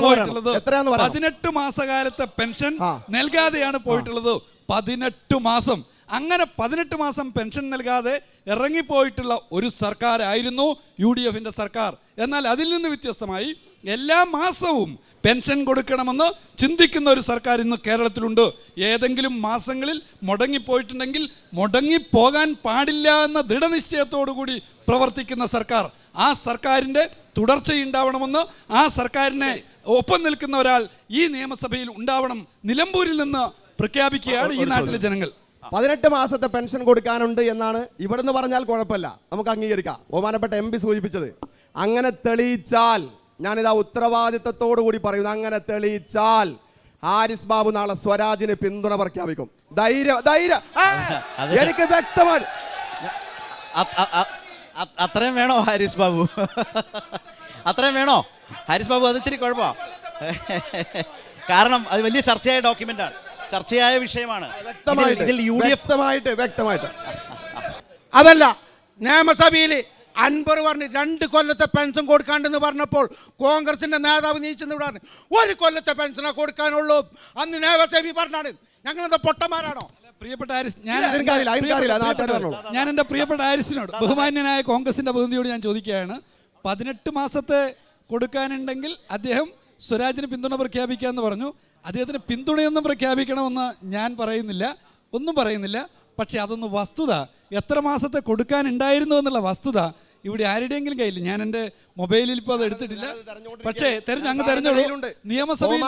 പോയിട്ടുള്ളത്. 18 മാസകാലത്തെ പെൻഷൻ നൽകാതെയാണ് പോയിട്ടുള്ളത്. 18 മാസം. അങ്ങനെ 18 മാസം പെൻഷൻ നൽകാതെ ഇറങ്ങിപ്പോയിട്ടുള്ള ഒരു സർക്കാരായിരുന്നു UDFന്റെ സർക്കാർ. എന്നാൽ അതിൽ നിന്ന് വ്യത്യസ്തമായി എല്ലാ മാസവും പെൻഷൻ കൊടുക്കണമെന്ന് ചിന്തിക്കുന്ന ഒരു സർക്കാർ ഇന്ന് കേരളത്തിലുണ്ട്. ഏതെങ്കിലും മാസങ്ങളിൽ മുടങ്ങിപ്പോയിട്ടുണ്ടെങ്കിൽ മുടങ്ങിപ്പോകാൻ പാടില്ല എന്ന ദൃഢനിശ്ചയത്തോടു കൂടി പ്രവർത്തിക്കുന്ന സർക്കാർ. ആ സർക്കാരിൻ്റെ തുടർച്ചയുണ്ടാവണമെന്ന്, ആ സർക്കാരിനെ ഒപ്പം നിൽക്കുന്ന ഒരാൾ ഈ നിയമസഭയിൽ ഉണ്ടാവണം നിലമ്പൂരിൽ നിന്ന് പ്രഖ്യാപിക്കുകയാണ് ഈ നാട്ടിലെ ജനങ്ങൾ. 18 മാസത്തെ പെൻഷൻ കൊടുക്കാനുണ്ട് എന്നാണ് ഇവിടുന്ന് പറഞ്ഞാൽ കുഴപ്പമില്ല, നമുക്ക് അംഗീകരിക്കാം. ബഹുമാനപ്പെട്ട MP സൂചിപ്പിച്ചത് അങ്ങനെ തെളിയിച്ചാൽ, ഞാനിതാ ഉത്തരവാദിത്തത്തോടു കൂടി പറയുന്നു, അങ്ങനെ തെളിയിച്ചാൽ ഹാരിസ് ബാബു നാളെ സ്വരാജിന് പിന്തുണ പ്രഖ്യാപിക്കും. എനിക്ക് വ്യക്തമാണ്. അത്രയും വേണോ ഹാരിസ് ബാബു? അത്രയും വേണോ ഹാരിസ് ബാബു? അത് ഇത്തിരി കുഴപ്പമാണ്. കാരണം അത് വലിയ ചർച്ചയായ ഡോക്യുമെന്റാണ്, ചർച്ചയായ വിഷയമാണ്. വ്യക്തമായിട്ട് അതല്ല, നിയമസഭയിൽ അൻവർ പറഞ്ഞ് 2 കൊല്ലത്തെ പെൻഷൻ കൊടുക്കാണ്ടെന്ന് പറഞ്ഞപ്പോൾ കോൺഗ്രസിന്റെ നേതാവ് നീച്ചെന്ന് പറഞ്ഞു 1 കൊല്ലത്തെ പെൻഷനെ കൊടുക്കാനുള്ളൂ. അന്ന് നിയമസഭ പറഞ്ഞാണ്. ഞങ്ങളെന്താ പൊട്ടന്മാരാണോ? പ്രിയപ്പെട്ട ഹാരിസ്, ഞാൻ എൻ്റെ പ്രിയപ്പെട്ട ഹാരിസിനോട്, ബഹുമാന്യനായ കോൺഗ്രസിന്റെ പ്രതിനിധിയോട് ഞാൻ ചോദിക്കുകയാണ്, 18 മാസത്തെ കൊടുക്കാനുണ്ടെങ്കിൽ അദ്ദേഹം സ്വരാജിന് പിന്തുണ പ്രഖ്യാപിക്കാമെന്ന് പറഞ്ഞു. അദ്ദേഹത്തിന് പിന്തുണയൊന്നും പ്രഖ്യാപിക്കണമെന്ന് ഞാൻ പറയുന്നില്ല, ഒന്നും പറയുന്നില്ല. പക്ഷേ അതൊന്ന് വസ്തുത, എത്ര മാസത്തെ കൊടുക്കാനുണ്ടായിരുന്നു എന്നുള്ള വസ്തുത ഇവിടെ ആരുടെയെങ്കിലും കയ്യിൽ, ഞാൻ എൻ്റെ മൊബൈലിൽ ഇപ്പോൾ അത് എടുത്തിട്ടില്ല, പക്ഷേ അങ്ങ് തെരഞ്ഞോളൂ. നിയമസഭയിൽ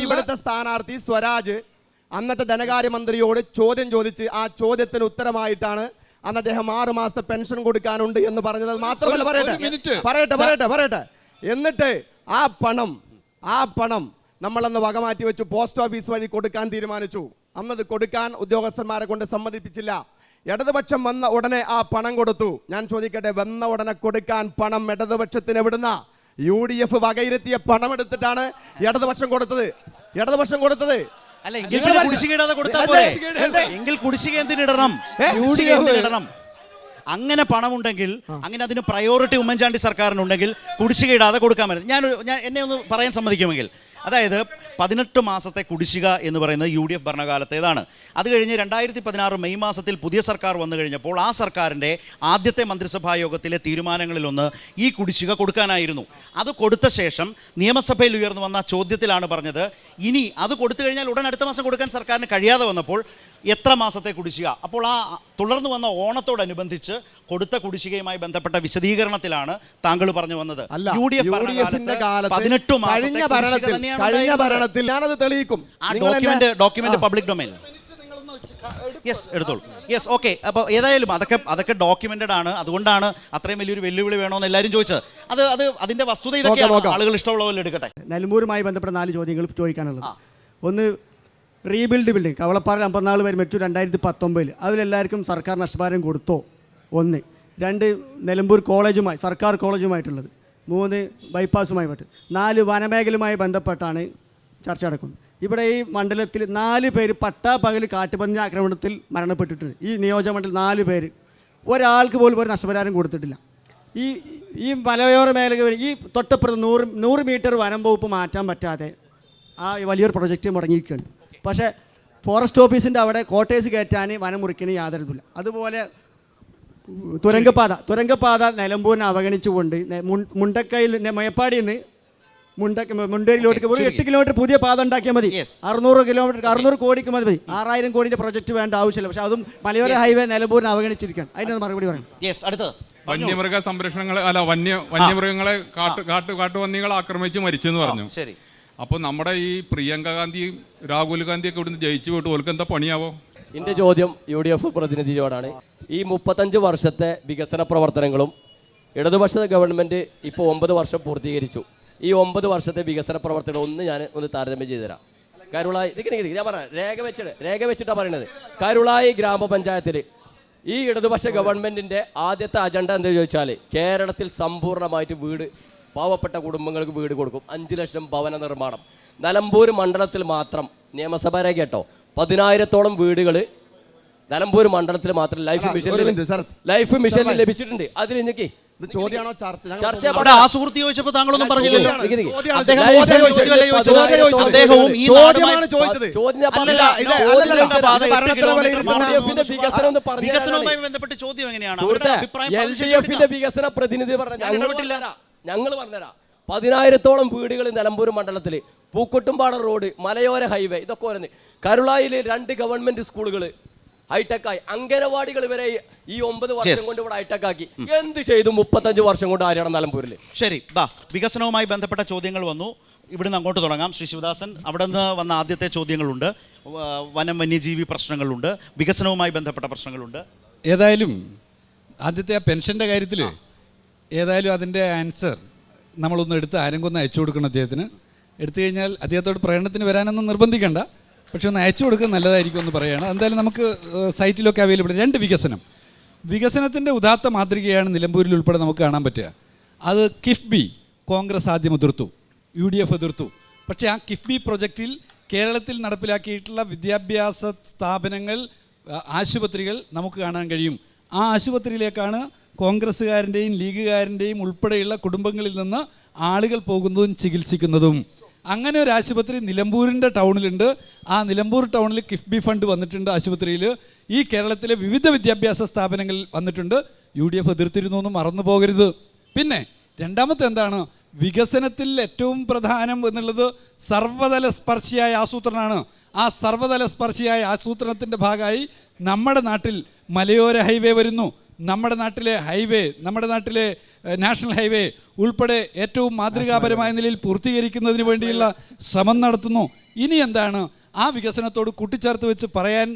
ഇവിടുത്തെ സ്ഥാനാർത്ഥി സ്വരാജ് അന്നത്തെ ധനകാര്യമന്ത്രിയോട് ചോദ്യം ചോദിച്ച് ആ ചോദ്യത്തിന് ഉത്തരമായിട്ടാണ് അന്ന് അദ്ദേഹം 6 മാസത്തെ പെൻഷൻ കൊടുക്കാനുണ്ട് എന്ന് പറഞ്ഞത്. മാത്രമല്ല, പറയട്ടെ. എന്നിട്ട് ആ പണം നമ്മളന്ന് വകമാറ്റി വെച്ചു, പോസ്റ്റ് ഓഫീസ് വഴി കൊടുക്കാൻ തീരുമാനിച്ചു. അന്നത് കൊടുക്കാൻ ഉദ്യോഗസ്ഥന്മാരെ കൊണ്ട് സമ്മതിപ്പിച്ചില്ല. ഇടതുപക്ഷം വന്ന ഉടനെ ആ പണം കൊടുത്തു. ഞാൻ ചോദിക്കട്ടെ, വന്ന ഉടനെ കൊടുക്കാൻ പണം ഇടതുപക്ഷത്തിന് എവിടുന്ന? UDF വകയിരുത്തിയ പണം എടുത്തിട്ടാണ് ഇടതുപക്ഷം കൊടുത്തത്. അല്ല, എങ്കിൽ കുടിശ്ശിക ഇടാതെ കൊടുത്താൽ പോരെ? എങ്കിൽ കുടിശ്ശിക എന്തിനിടണം? അങ്ങനെ പണമുണ്ടെങ്കിൽ, അങ്ങനെ അതിന് പ്രയോറിറ്റി ഉമ്മൻചാണ്ടി സർക്കാരിനുണ്ടെങ്കിൽ കുടിശ്ശിക ഇടാതെ കൊടുക്കാൻ പറ്റും. ഞാൻ എന്നെ ഒന്ന് പറയാൻ സമ്മതിക്കുമെങ്കിൽ, അതായത് 18 മാസത്തെ കുടിശ്ശിക എന്ന് പറയുന്നത് UDF ഭരണകാലത്തേതാണ്. അത് കഴിഞ്ഞ് 2016 മെയ് മാസത്തിൽ പുതിയ സർക്കാർ വന്നു കഴിഞ്ഞപ്പോൾ ആ സർക്കാരിൻ്റെ ആദ്യത്തെ മന്ത്രിസഭാ യോഗത്തിലെ തീരുമാനങ്ങളിലൊന്ന് ഈ കുടിശ്ശിക കൊടുക്കാനായിരുന്നു. അത് കൊടുത്ത ശേഷം നിയമസഭയിൽ ഉയർന്നു വന്ന ചോദ്യത്തിലാണ് പറഞ്ഞത്, ഇനി അത് കൊടുത്തു കഴിഞ്ഞാൽ ഉടൻ അടുത്ത മാസം കൊടുക്കാൻ സർക്കാരിന് കഴിയാതെ വന്നപ്പോൾ എത്ര മാസത്തെ കുടിശ്ശിക? അപ്പോൾ ആ തുടർന്ന് വന്ന ഓണത്തോടനുബന്ധിച്ച് കൊടുത്ത കുടിശ്ശികയുമായി ബന്ധപ്പെട്ട വിശദീകരണത്തിലാണ് താങ്കൾ പറഞ്ഞു വന്നത്. UDF ഭരണകാലത്ത് 18 മാസത്തെ കുടിശ്ശിക തന്നെയാണ്. ഞാനത് തെളിയിക്കും. ആ ഡോക്യുമെന്റ് പബ്ലിക് ഡൊമൈൻ. യെസ്, എടുത്തോളൂ. Yes, okay. അപ്പോൾ ഏതായാലും അതൊക്കെ ഡോക്യുമെന്റഡ് ആണ്. അതുകൊണ്ടാണ് അത്രയും വലിയൊരു വെല്ലുവിളി വേണമെന്ന് എല്ലാവരും ചോദിച്ചത്. അതിന്റെ വസ്തുത ഇതൊക്കെയാണ്. ആളുകൾ ഇഷ്ടമുള്ള പോലെ എടുക്കട്ടെ. നിലമ്പൂരുമായി ബന്ധപ്പെട്ട 4 ചോദ്യങ്ങൾ ചോദിക്കാനുള്ളത്. ഒന്ന്, റീബിൽഡ് ബിൽഡിംഗ് കവളപ്പാറ 54 പേര് മരിച്ചു 2019. അതിലെല്ലാവർക്കും സർക്കാർ നഷ്ടപരിഹാരം കൊടുത്തോ? 1. 2, നിലമ്പൂർ സർക്കാർ കോളേജുമായിട്ടുള്ളത്. 3, ബൈപ്പാസുമായി ബന്ധപ്പെട്ട്. 4, വനമേഖലയുമായി ബന്ധപ്പെട്ടാണ് ചർച്ച നടക്കുന്നത്. ഇവിടെ ഈ മണ്ഡലത്തിൽ 4 പേര് പട്ടാപ്പകൽ കാട്ടുപന്നി ആക്രമണത്തിൽ മരണപ്പെട്ടിട്ടുണ്ട്. ഈ നിയോജകമണ്ഡലത്തിൽ 4 പേര്, ഒരാൾക്ക് പോലും ഒരു നഷ്ടപരിഹാരം കൊടുത്തിട്ടില്ല. ഈ മലയോര മേഖല, ഈ തൊട്ടപ്പുറത്ത് 100 മീറ്റർ വനം വകുപ്പ് മാറ്റാൻ പറ്റാതെ ആ വലിയൊരു പ്രൊജക്റ്റ് മുടങ്ങിയിരിക്കുകയാണ്. പക്ഷേ ഫോറസ്റ്റ് ഓഫീസിൻ്റെ അവിടെ കോട്ടേഴ്സ് കയറ്റാൻ വനം മുറിക്കുന്ന യാതൊരു ഇതില്ല. അതുപോലെ തുരങ്കപ്പാത നിലമ്പൂരിനെ അവഗണിച്ചുകൊണ്ട് മുണ്ടക്കയിൽ മേപ്പാടിയിൽ നിന്ന് മുണ്ടേരിയിലോട്ട് ഒരു 8 കിലോമീറ്റർ പുതിയ പാത ഉണ്ടാക്കിയാൽ മതി. 600 കോടിക്ക് മതി. 6000 കോടിൻ്റെ പ്രൊജക്റ്റ് വേണ്ട ആവശ്യമില്ല. പക്ഷേ അതും മലയോര ഹൈവേ നിലമ്പൂരിനെ അവഗണിച്ചിരിക്കാൻ. അതിന് മറുപടി പറയണം. വന്യമൃഗ സംരക്ഷണങ്ങൾ വന്യമൃഗങ്ങളെ കാട്ടുപന്നികളെ ആക്രമിച്ച് മരിച്ചെന്ന് പറഞ്ഞു. ശരി. അപ്പോൾ നമ്മുടെ ഈ പ്രിയങ്ക ഗാന്ധിയും രാഹുൽ ഗാന്ധിയൊക്കെ ഇവിടുന്ന് ജയിച്ചു പോയിട്ട് ഓർക്ക് എന്താ പണിയാവോ? എൻ്റെ ചോദ്യം UDF പ്രതിനിധിയോടാണ്. ഈ 35 വർഷത്തെ വികസന പ്രവർത്തനങ്ങളും ഇടതുപക്ഷ ഗവൺമെൻറ് ഇപ്പോൾ 9 വർഷം പൂർത്തീകരിച്ചു. ഈ 9 വർഷത്തെ വികസന പ്രവർത്തനം ഞാൻ താരതമ്യം ചെയ്തു തരാം. കരുളായി ഞാൻ പറയാം, രേഖ വെച്ചിട്ടാണ് പറയുന്നത്. കരുളായി ഗ്രാമപഞ്ചായത്തിൽ ഈ ഇടതുപക്ഷ ഗവൺമെൻറ്റിൻ്റെ ആദ്യത്തെ അജണ്ട എന്താ ചോദിച്ചാൽ, കേരളത്തിൽ സമ്പൂർണ്ണമായിട്ട് പാവപ്പെട്ട കുടുംബങ്ങൾക്ക് വീട് കൊടുക്കും. 5 ലക്ഷം ഭവന നിർമ്മാണം. നിലമ്പൂർ മണ്ഡലത്തിൽ മാത്രം നിയമസഭ കേട്ടോ 10,000-ഓളം വീടുകൾ നിലമ്പൂർ മണ്ഡലത്തിൽ മാത്രം ലൈഫ് മിഷനിൽ ലഭിച്ചിട്ടുണ്ട്. അതിൽ എനിക്ക് സുഹൃത്ത് ചോദിച്ചപ്പോൾ താങ്കളൊന്നും പറഞ്ഞില്ലല്ലോ. വികസനവുമായി ബന്ധപ്പെട്ട് ചോദ്യം എങ്ങനെയാണ്? വികസന പ്രതിനിധി ഞങ്ങൾ പറഞ്ഞുതരാം. 10,000-ഓളം വീടുകൾ നിലമ്പൂർ മണ്ഡലത്തിൽ, പൂക്കൊട്ടുംപാടം റോഡ്, മലയോര ഹൈവേ, ഇതൊക്കെ വരുന്നത്. കരുളായിൽ 2 ഗവൺമെന്റ് സ്കൂളുകൾ ഹൈടെക്കായി, അംഗനവാടികൾ വരെ ഈ 9 വർഷം കൊണ്ട് ഇവിടെ ഹൈടെക് ആക്കി. എന്ത് ചെയ്തു 35 വർഷം കൊണ്ട് ആരാണ് നിലമ്പൂരിൽ? ശരി, വികസനവുമായി ബന്ധപ്പെട്ട ചോദ്യങ്ങൾ വന്നു. ഇവിടുന്ന് അങ്ങോട്ട് തുടങ്ങാം. ശ്രീ ശിവദാസൻ, അവിടെ നിന്ന് വന്ന ആദ്യത്തെ ചോദ്യങ്ങളുണ്ട്. വന്യജീവി പ്രശ്നങ്ങളുണ്ട്, വികസനവുമായി ബന്ധപ്പെട്ട പ്രശ്നങ്ങളുണ്ട്. ഏതായാലും ആദ്യത്തെ ആ പെൻഷൻ്റെ കാര്യത്തിൽ ഏതായാലും അതിൻ്റെ ആൻസർ നമ്മളൊന്ന് എടുത്ത് ആരെങ്കിലും അയച്ചു കൊടുക്കണം അദ്ദേഹത്തിന്. എടുത്തു കഴിഞ്ഞാൽ അദ്ദേഹത്തോട് പ്രകടനത്തിന് വരാനൊന്നും നിർബന്ധിക്കേണ്ട, പക്ഷെ ഒന്ന് അയച്ചു കൊടുക്കുന്നത് നല്ലതായിരിക്കും എന്ന് പറയുകയാണ്. എന്തായാലും നമുക്ക് സൈറ്റിലൊക്കെ അവൈലബിൾ 2 വികസനത്തിൻ്റെ ഉദാത്ത മാതൃകയാണ് നിലമ്പൂരിൽ ഉൾപ്പെടെ നമുക്ക് കാണാൻ പറ്റുക. അത് കിഫ്ബി കോൺഗ്രസ് ആദ്യം എതിർത്തു, UDF എതിർത്തു. പക്ഷേ ആ കിഫ്ബി പ്രൊജക്റ്റിൽ കേരളത്തിൽ നടപ്പിലാക്കിയിട്ടുള്ള വിദ്യാഭ്യാസ സ്ഥാപനങ്ങൾ, ആശുപത്രികൾ നമുക്ക് കാണാൻ കഴിയും. ആ ആശുപത്രിയിലേക്കാണ് കോൺഗ്രസ്സുകാരൻ്റെയും ലീഗുകാരൻ്റെയും ഉൾപ്പെടെയുള്ള കുടുംബങ്ങളിൽ നിന്ന് ആളുകൾ പോകുന്നതും ചികിത്സിക്കുന്നതും. അങ്ങനെ ഒരു ആശുപത്രി നിലമ്പൂരിൻ്റെ ടൗണിലുണ്ട്. ആ നിലമ്പൂർ ടൗണിൽ കിഫ്ബി ഫണ്ട് വന്നിട്ടുണ്ട് ആശുപത്രിയിൽ. ഈ കേരളത്തിലെ വിവിധ വിദ്യാഭ്യാസ സ്ഥാപനങ്ങൾ വന്നിട്ടുണ്ട്. UDF എതിർത്തിരുന്നു എന്ന് മറന്നു പോകരുത്. പിന്നെ രണ്ടാമത്തെ എന്താണ്, വികസനത്തിൽ ഏറ്റവും പ്രധാനം എന്നുള്ളത് സർവ്വതല സ്പർശിയായ ആസൂത്രണമാണ്. ആ സർവ്വതല സ്പർശിയായ ആസൂത്രണത്തിൻ്റെ ഭാഗമായി നമ്മുടെ നാട്ടിൽ മലയോര ഹൈവേ വരുന്നു, നമ്മുടെ നാട്ടിലെ ഹൈവേ, നമ്മുടെ നാട്ടിലെ നാഷണൽ ഹൈവേ ഉൾപ്പെടെ ഏറ്റവും മാതൃകാപരമായ നിലയിൽ പൂർത്തീകരിക്കുന്നതിന് വേണ്ടിയുള്ള ശ്രമം നടത്തുന്നു. ഇനി എന്താണ് ആ വികസനത്തോട് കൂട്ടിച്ചേർത്ത് വെച്ച് പറയാൻ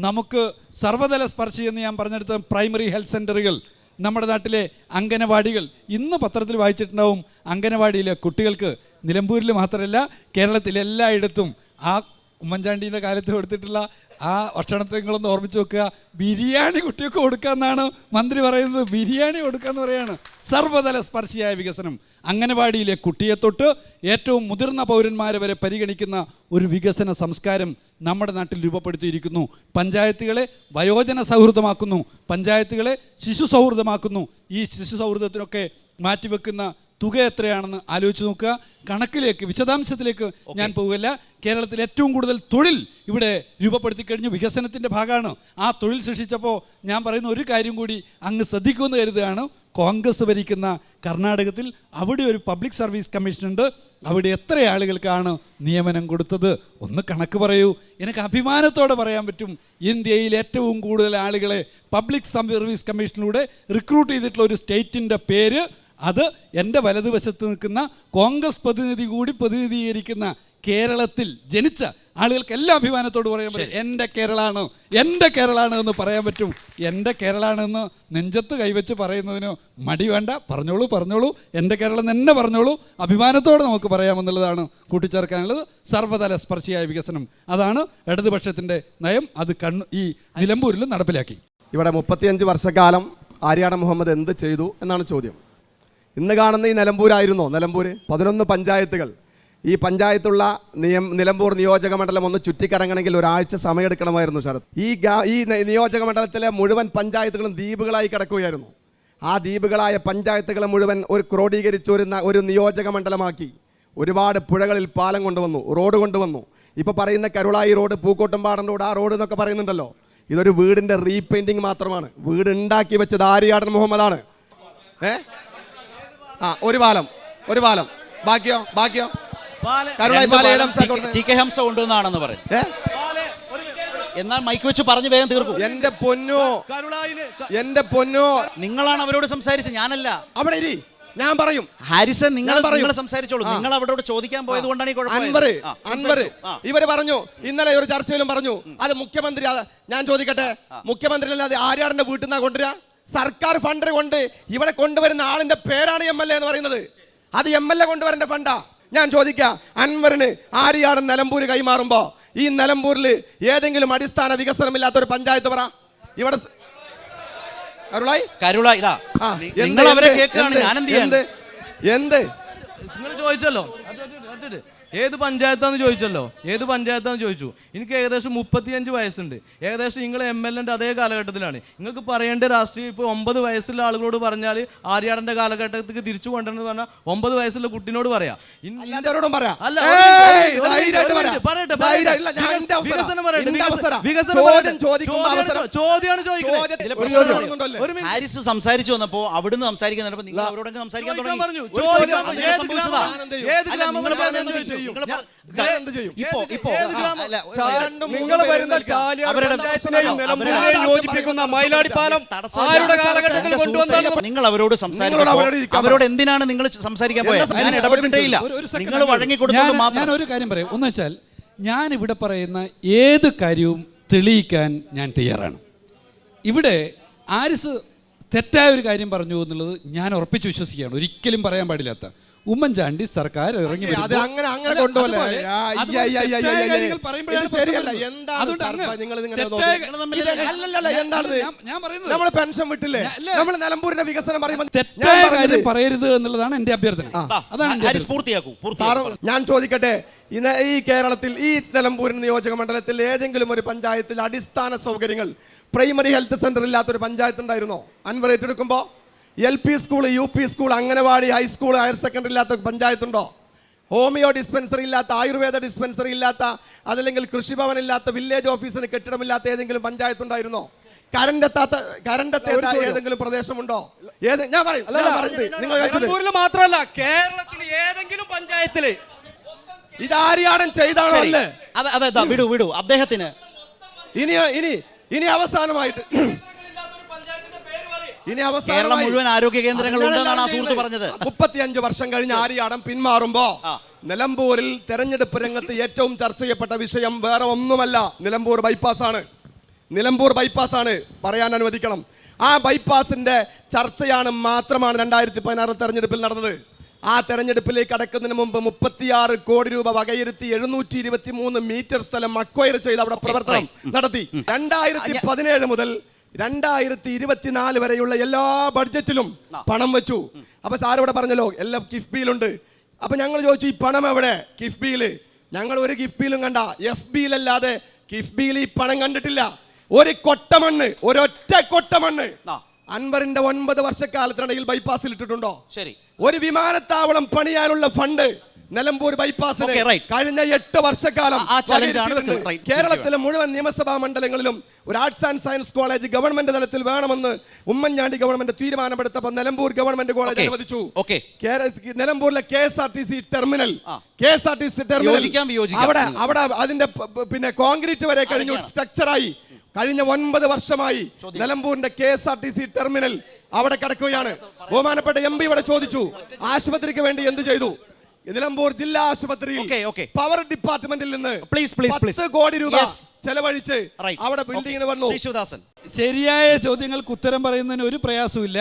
നമുക്ക്? സർവ്വതല സ്പർശി എന്ന് ഞാൻ പറഞ്ഞെടുത്ത പ്രൈമറി ഹെൽത്ത് സെൻ്ററുകൾ, നമ്മുടെ നാട്ടിലെ അംഗനവാടികൾ, ഇന്ന് പത്രത്തിൽ വായിച്ചിട്ടുണ്ടാവും, അംഗനവാടിയിലെ കുട്ടികൾക്ക് നിലമ്പൂരിൽ മാത്രമല്ല കേരളത്തിലെല്ലായിടത്തും ആ ഉമ്മൻചാണ്ടിയുടെ കാലത്ത് കൊടുത്തിട്ടുള്ള ആ ഭക്ഷണത്തെ നിങ്ങളൊന്ന് ഓർമ്മിച്ച് വെക്കുക. ബിരിയാണി കുട്ടികൾക്ക് കൊടുക്കാമെന്നാണ് മന്ത്രി പറയുന്നത്. ബിരിയാണി കൊടുക്കാമെന്ന് പറയാണ്. സർവ്വതല സ്പർശിയായ വികസനം. അംഗനവാടിയിലെ കുട്ടിയെ തൊട്ട് ഏറ്റവും മുതിർന്ന പൗരന്മാരെ വരെ പരിഗണിക്കുന്ന ഒരു വികസന സംസ്കാരം നമ്മുടെ നാട്ടിൽ രൂപപ്പെടുത്തിയിരിക്കുന്നു. പഞ്ചായത്തുകളെ വയോജന സൗഹൃദമാക്കുന്നു, പഞ്ചായത്തുകളെ ശിശു സൗഹൃദമാക്കുന്നു. ഈ ശിശു സൗഹൃദത്തിനൊക്കെ മാറ്റിവെക്കുന്ന തുക എത്രയാണെന്ന് ആലോചിച്ച് നോക്കുക. കണക്കിലേക്ക്, വിശദാംശത്തിലേക്ക് ഞാൻ പോകില്ല. കേരളത്തിൽ ഏറ്റവും കൂടുതൽ തൊഴിൽ ഇവിടെ രൂപപ്പെടുത്തി കഴിഞ്ഞു, വികസനത്തിൻ്റെ ഭാഗമാണ്. ആ തൊഴിൽ സൃഷ്ടിച്ചപ്പോൾ ഞാൻ പറയുന്ന ഒരു കാര്യം കൂടി അങ്ങ് ശ്രദ്ധിക്കുമെന്ന് കരുതുകയാണ്. കോൺഗ്രസ് ഭരിക്കുന്ന കർണാടകത്തിൽ അവിടെ ഒരു പബ്ലിക് സർവീസ് കമ്മീഷൻ ഉണ്ട്. അവിടെ എത്ര ആളുകൾക്കാണ് നിയമനം കൊടുത്തത്? ഒന്ന് കണക്ക് പറയൂ. എനിക്ക് അഭിമാനത്തോടെ പറയാൻ പറ്റും, ഇന്ത്യയിൽ ഏറ്റവും കൂടുതൽ ആളുകളെ പബ്ലിക് സർവീസ് കമ്മീഷനിലൂടെ റിക്രൂട്ട് ചെയ്തിട്ടുള്ള ഒരു സ്റ്റേറ്റിൻ്റെ പേര്, അത് എൻ്റെ വലതുവശത്ത് നിൽക്കുന്ന കോൺഗ്രസ് പ്രതിനിധി കൂടി പ്രതിനിധീകരിക്കുന്ന കേരളത്തിൽ ജനിച്ച ആളുകൾക്ക് എല്ലാ അഭിമാനത്തോട് പറയാൻ പറ്റും, എൻ്റെ കേരളമാണ്, എൻ്റെ കേരളമാണ് എന്ന് പറയാൻ പറ്റും. എൻ്റെ കേരളമാണെന്ന് നെഞ്ചത്ത് കൈവച്ച് പറയുന്നതിന് മടി വേണ്ട. പറഞ്ഞോളൂ, എൻ്റെ കേരളം തന്നെ പറഞ്ഞോളൂ. അഭിമാനത്തോടെ നമുക്ക് പറയാമെന്നുള്ളതാണ് കൂട്ടിച്ചേർക്കാനുള്ളത്. സർവ്വതല സ്പർശിയായ വികസനം, അതാണ് ഇടതുപക്ഷത്തിൻ്റെ നയം. അത് ഈ നിലമ്പൂരിൽ നടപ്പിലാക്കി. ഇവിടെ 35 വർഷക്കാലം ആര്യാടൻ മുഹമ്മദ് എന്ത് ചെയ്തു എന്നാണ് ചോദ്യം. ഇന്ന് കാണുന്ന ഈ നിലമ്പൂരായിരുന്നോ? നിലമ്പൂർ 11 പഞ്ചായത്തുകൾ. ഈ പഞ്ചായത്തുള്ള നിലമ്പൂർ നിയോജക മണ്ഡലം ഒന്ന് ചുറ്റിക്കറങ്ങണമെങ്കിൽ ഒരാഴ്ച സമയമെടുക്കണമായിരുന്നു ശരത്. ഈ നിയോജക മണ്ഡലത്തിലെ മുഴുവൻ പഞ്ചായത്തുകളും ദ്വീപുകളായി കിടക്കുകയായിരുന്നു. ആ ദ്വീപുകളായ പഞ്ചായത്തുകളെ മുഴുവൻ ഒരു ക്രോഡീകരിച്ച് ഒരു നിയോജക മണ്ഡലമാക്കി. ഒരുപാട് പുഴകളിൽ പാലം കൊണ്ടുവന്നു, റോഡ് കൊണ്ടുവന്നു. ഇപ്പോൾ പറയുന്ന കരുളായി റോഡ്, പൂക്കോട്ടുംപാടൻ റോഡ്, ആ റോഡ് എന്നൊക്കെ പറയുന്നുണ്ടല്ലോ, ഇതൊരു വീടിൻ്റെ റീപെയിൻറ്റിങ് മാത്രമാണ്. വീട് ഉണ്ടാക്കി വെച്ചത് ആര്യാടൻ മുഹമ്മദാണ്. ഒരു പാലം ബാക്കിയോ ടി കെ ഹംസ കൊണ്ടുവന്നാണെന്ന് പറയും. എന്നാൽ മൈക്ക് വെച്ച് പറഞ്ഞു വേഗം തീർക്കും. എന്റെ പൊന്നോ, നിങ്ങളാണ് അവരോട് സംസാരിച്ചത്, ഞാനല്ല. അവിടെ ഇരി, ഞാൻ പറയും. ഹാരിസൺ, നിങ്ങൾ സംസാരിച്ചോളൂ. നിങ്ങൾ അവരോട് ചോദിക്കാൻ പോയത് കൊണ്ടാണ് ഈ കുഴപ്പം. ഇവര് പറഞ്ഞു, ഇന്നലെ ഒരു ചർച്ചയിലും പറഞ്ഞു, അത് മുഖ്യമന്ത്രി. ഞാൻ ചോദിക്കട്ടെ, മുഖ്യമന്ത്രി അല്ലാതെ ആര്യാടന്റെ വീട്ടിൽ നിന്നാ കൊണ്ടുവരാ? സർക്കാർ ഫണ്ട് കൊണ്ട് ഇവിടെ കൊണ്ടുവരുന്ന ആളിന്റെ പേരാണ് MLA എന്ന് പറയുന്നത്. അത് MLA കൊണ്ടുവരേണ്ട ഫണ്ടാ. ഞാൻ ചോദിക്കാം, അൻവറിന് ആര്യാടൻ നിലമ്പൂര് കൈമാറുമ്പോ ഈ നിലമ്പൂരിൽ ഏതെങ്കിലും അടിസ്ഥാന വികസനമില്ലാത്ത ഒരു പഞ്ചായത്ത് പറ. ഇവിടെ നിങ്ങൾ ചോദിച്ചല്ലോ, ഏത് പഞ്ചായത്താന്ന് ചോദിച്ചു. എനിക്ക് ഏകദേശം 35 വയസ്സുണ്ട്. ഏകദേശം നിങ്ങൾ MLA അതേ കാലഘട്ടത്തിലാണ്. നിങ്ങൾക്ക് പറയേണ്ട രാഷ്ട്രീയം ഇപ്പോൾ 9 വയസ്സുള്ള ആളുകളോട് പറഞ്ഞാൽ ആര്യാടന്റെ കാലഘട്ടത്തിലേക്ക് തിരിച്ചു കൊണ്ടുവരണമെന്ന് പറഞ്ഞാൽ 9 വയസ്സുള്ള കുട്ടിനോട് പറയാം. ഹാരിസ് സംസാരിച്ചു വന്നപ്പോ അവിടുന്ന് സംസാരിക്കുന്നപ്പോ നിങ്ങൾ അവരോടൊക്കെ സംസാരിക്കാൻ തുടങ്ങി. നിങ്ങൾ അവരോട് സംസാരിച്ചു, അവരോട് എന്തിനാണ് നിങ്ങൾ സംസാരിക്കാൻ പോയത്? ഞാൻ ഇടപെട്ടിട്ടേയില്ല. നിങ്ങൾ വഴങ്ങിക്കൊടുത്തു മാത്രം. ഞാൻ ഒരു കാര്യം പറയാം. ഒന്ന് വെച്ചാൽ, ഞാൻ ഇവിടെ പറയുന്ന ഏത് കാര്യവും തെളിയിക്കാൻ ഞാൻ തയ്യാറാണ്. ഇവിടെ ആരിസ് തെറ്റായ ഒരു കാര്യം പറഞ്ഞു എന്നുള്ളത് ഞാൻ ഉറപ്പിച്ച് വിശ്വസിക്കുകയാണ്. ഒരിക്കലും പറയാൻ പാടില്ലാത്ത ഉമ്മൻചാണ്ടി സർക്കാർ ഇറങ്ങി തെറ്റായ കാര്യം പറയരുത് എന്നുള്ളതാണ് എന്റെ അഭ്യർത്ഥന. അതാണ് ഞാൻ ചോദിക്കട്ടെ, ഈ കേരളത്തിൽ ഈ നിലമ്പൂർ നിയോജക മണ്ഡലത്തിൽ ഏതെങ്കിലും ഒരു പഞ്ചായത്തിൽ അടിസ്ഥാന സൗകര്യങ്ങൾ, പ്രൈമറി ഹെൽത്ത് സെന്റർ ഇല്ലാത്തൊരു പഞ്ചായത്ത് ഉണ്ടായിരുന്നോ? അൻവർ ഏറ്റെടുക്കുമ്പോ LP school, UP school, anganwadi, high school, higher secondary ഇല്ലാത്ത പഞ്ചായത്തുണ്ടോ? ഹോമിയോ ഡിസ്പെൻസറി ഇല്ലാത്ത, ആയുർവേദ ഡിസ്പെൻസറി ഇല്ലാത്ത, അതല്ലെങ്കിൽ കൃഷിഭവൻ ഇല്ലാത്ത, വില്ലേജ് ഓഫീസിന് കെട്ടിടമില്ലാത്ത ഏതെങ്കിലും പഞ്ചായത്ത് ഉണ്ടായിരുന്നോ? കറണ്ട് എത്താത്ത ഏതെങ്കിലും പ്രദേശമുണ്ടോ? ഞാൻ പറയും, മാത്രമല്ല കേരളത്തിൽ ഏതെങ്കിലും പഞ്ചായത്തില് ഇത് ആര്യാടൻ ചെയ്താണോ? അല്ലേ? അതെ, വിടൂ അദ്ദേഹത്തിന്. ഇനി അവസാനമായിട്ട് ഇനി കേരളം മുഴുവൻ ആരോഗ്യ കേന്ദ്രങ്ങൾ ഉണ്ടെന്നാണ് ആ സുഹൃത്ത് പറഞ്ഞത്. 35 വർഷം കഴിഞ്ഞ് ആര്യാടൻ പിന്മാറുമ്പോ നിലമ്പൂരിൽ തെരഞ്ഞെടുപ്പ് രംഗത്ത് ഏറ്റവും ചർച്ച ചെയ്യപ്പെട്ട വിഷയം വേറെ ഒന്നുമല്ല, നിലമ്പൂർ ബൈപ്പാസ് ആണ്. നിലമ്പൂർ ബൈപ്പാസ് ആണ്, പറയാൻ അനുവദിക്കണം. ആ ബൈപ്പാസിന്റെ ചർച്ചയാണ് മാത്രമാണ് 2016 തെരഞ്ഞെടുപ്പിൽ നടന്നത്. ആ തെരഞ്ഞെടുപ്പിലേക്ക് കടക്കുന്നതിന് മുമ്പ് 36 കോടി രൂപ വകയിരുത്തി 723 മീറ്റർ സ്ഥലം അക്വയർ ചെയ്ത് അവിടെ പ്രവർത്തനം നടത്തി. 2017 മുതൽ 2024 വരെയുള്ള എല്ലാ ബഡ്ജറ്റിലും പണം വെച്ചു. അപ്പൊ സാറിവിടെ പറഞ്ഞല്ലോ എല്ലാം കിഫ്ബിയിലുണ്ട്. അപ്പൊ ഞങ്ങൾ ചോദിച്ചു ഈ പണം എവിടെ? കിഫ്ബിയിൽ. ഞങ്ങൾ ഒരു കിഫ്ബിയിലും കണ്ട, എഫ്ബിയിലല്ലാതെ കിഫ്ബിയിൽ ഈ പണം കണ്ടിട്ടില്ല. ഒരു കൊട്ടമണ്ണ്, ഒരൊറ്റ കൊട്ടമണ്ണ് അൻവറിന്റെ 9 വർഷക്കാലത്തിനിടയിൽ ബൈപ്പാസിൽ ഇട്ടിട്ടുണ്ടോ? ശരി. ഒരു വിമാനത്താവളം പണിയാനുള്ള ഫണ്ട് നിലമ്പൂർ ബൈപ്പാസിന് കഴിഞ്ഞ 8 വർഷക്കാലം കേരളത്തിലെ മുഴുവൻ നിയമസഭാ മണ്ഡലങ്ങളിലും ഒരു arts and science college government തലത്തിൽ വേണമെന്ന് ഉമ്മൻചാണ്ടി ഗവൺമെന്റ് തീരുമാനമെടുത്തപ്പോൾ നിലമ്പൂർ ഗവൺമെന്റ് കോളേജ് അനുവദിച്ചു. നിലമ്പൂരിലെ KSRTC ടെർമിനൽ അവിടെ അതിന്റെ പിന്നെ കോൺക്രീറ്റ് വരെ കഴിഞ്ഞു, സ്ട്രക്ചറായി. കഴിഞ്ഞ 9 വർഷമായി നിലമ്പൂരിന്റെ KSRTC ടെർമിനൽ അവിടെ കിടക്കുകയാണ്. ബഹുമാനപ്പെട്ട MP ഇവിടെ ചോദിച്ചു ആശുപത്രിക്ക് വേണ്ടി എന്ത് ചെയ്തു? നിലമ്പൂർ ജില്ലാ ആശുപത്രിയിൽ പവർ ഡിപ്പാർട്ട്മെന്റിൽ നിന്ന് 10 കോടി രൂപ ചെലവഴിച്ച് അവിടെ ബിൽഡിംഗിന് വന്നു. ശരിയായ ചോദ്യങ്ങൾക്ക് ഉത്തരം പറയുന്നതിന് ഒരു പ്രയാസമില്ല.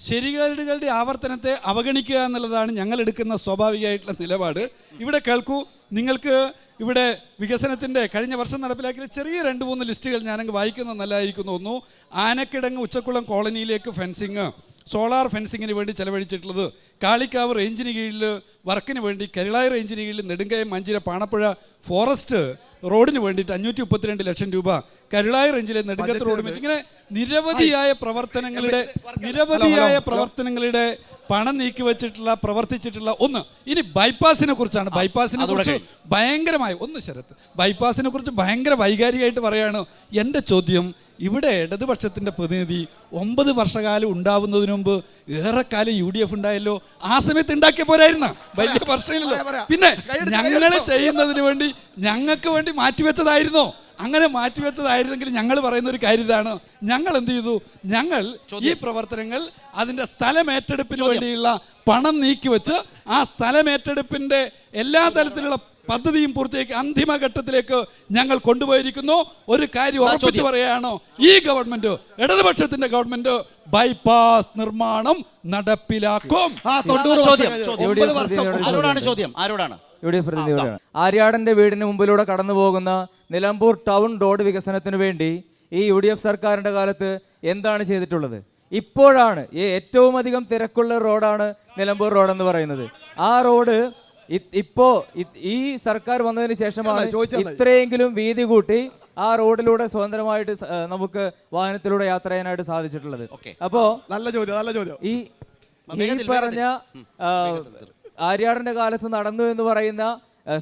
ശരികേടുകളുടെ ആവർത്തനത്തെ അവഗണിക്കുക എന്നുള്ളതാണ് ഞങ്ങൾ എടുക്കുന്ന സ്വാഭാവികമായിട്ടുള്ള നിലപാട്. ഇവിടെ കേൾക്കൂ, നിങ്ങൾക്ക് ഇവിടെ വികസനത്തിൻ്റെ കഴിഞ്ഞ വർഷം നടപ്പിലാക്കിയ ചെറിയ 2-3 ലിസ്റ്റുകൾ ഞാനങ്ങ് വായിക്കുന്നത് നല്ലതായിരിക്കും തോന്നുന്നു. ആനക്കിടങ്ങ് ഉച്ചക്കുളം കോളനിയിലേക്ക് ഫെൻസിങ്, സോളാർ ഫെൻസിങ്ങിന് വേണ്ടി ചെലവഴിച്ചിട്ടുള്ളത്. കാളിക്കാവ് റേഞ്ചിന് കീഴിൽ വർക്കിന് വേണ്ടി കരുളായി റേഞ്ചിന് കീഴിൽ നെടുങ്കയം മഞ്ചിര പാണപ്പുഴ ഫോറസ്റ്റ് റോഡിന് വേണ്ടിയിട്ട് 532 ലക്ഷം രൂപ, കരുളായി റേഞ്ചിലെ നെടുങ്കത്ത് റോഡ്, ഇങ്ങനെ നിരവധിയായ പ്രവർത്തനങ്ങളുടെ പണം നീക്കി വെച്ചിട്ടുള്ള പ്രവർത്തിച്ചിട്ടുള്ള ഒന്ന്. ഇനി ബൈപ്പാസിനെ കുറിച്ചാണ്. ബൈപ്പാസിനെ കുറിച്ച് ഭയങ്കര വൈകാരികമായിട്ട് പറയാണ്. എൻ്റെ ചോദ്യം, ഇവിടെ ഇടതുപക്ഷത്തിൻ്റെ പ്രതിനിധി 9 വർഷകാലം ഉണ്ടാവുന്നതിന് മുമ്പ് ഏറെക്കാലം UDF ഉണ്ടായല്ലോ, ആ സമയത്ത് ഉണ്ടാക്കിയ പോരായിരുന്ന വലിയ പ്രശ്നമില്ലല്ലോ. പിന്നെ ഞങ്ങൾ ചെയ്യുന്നതിന് വേണ്ടി ഞങ്ങൾക്ക് വേണ്ടി മാറ്റിവെച്ചതായിരുന്നോ? അങ്ങനെ മാറ്റിവെച്ചതായിരുന്നെങ്കിൽ ഞങ്ങൾ പറയുന്ന ഒരു കാര്യം ഇതാണ്, ഞങ്ങൾ എന്ത് ചെയ്തു? ഞങ്ങൾ ഈ പ്രവർത്തനങ്ങൾ അതിൻ്റെ സ്ഥലമേറ്റെടുപ്പിന് വേണ്ടിയുള്ള പണം നീക്കിവെച്ച് ആ സ്ഥലമേറ്റെടുപ്പിൻ്റെ എല്ലാ തരത്തിലുള്ള പദ്ധതിയും പൂർത്തിയാക്കി അന്തിമഘട്ടത്തിലേക്ക് ഞങ്ങൾ കൊണ്ടുപോയിരിക്കുന്നു. ഒരു കാര്യം ഉറപ്പിച്ചു പറയുകയാണോ, ഈ ഗവൺമെന്റ്, ഇടതുപക്ഷത്തിന്റെ ഗവൺമെന്റ് ബൈപ്പാസ് നിർമ്മാണം നടപ്പിലാക്കും. ആര്യാടന്റെ വീടിന് മുമ്പിലൂടെ കടന്നു പോകുന്ന നിലമ്പൂർ ടൗൺ റോഡ് വികസനത്തിന് വേണ്ടി ഈ UDF സർക്കാരിന്റെ കാലത്ത് എന്താണ് ചെയ്തിട്ടുള്ളത്? ഇപ്പോഴാണ് ഏറ്റവും അധികം തിരക്കുള്ള റോഡാണ് നിലമ്പൂർ റോഡ് എന്ന് പറയുന്നത്. ആ റോഡ് ഈ സർക്കാർ വന്നതിന് ശേഷമാണ് ഇത്രയെങ്കിലും വീതി കൂട്ടി ആ റോഡിലൂടെ സ്വതന്ത്രമായിട്ട് നമുക്ക് വാഹനത്തിലൂടെ യാത്ര ചെയ്യാനായിട്ട് സാധിച്ചിട്ടുള്ളത്. അപ്പോ ഈ പറഞ്ഞ ആര്യാടന്റെ കാലത്ത് നടന്നു എന്ന് പറയുന്ന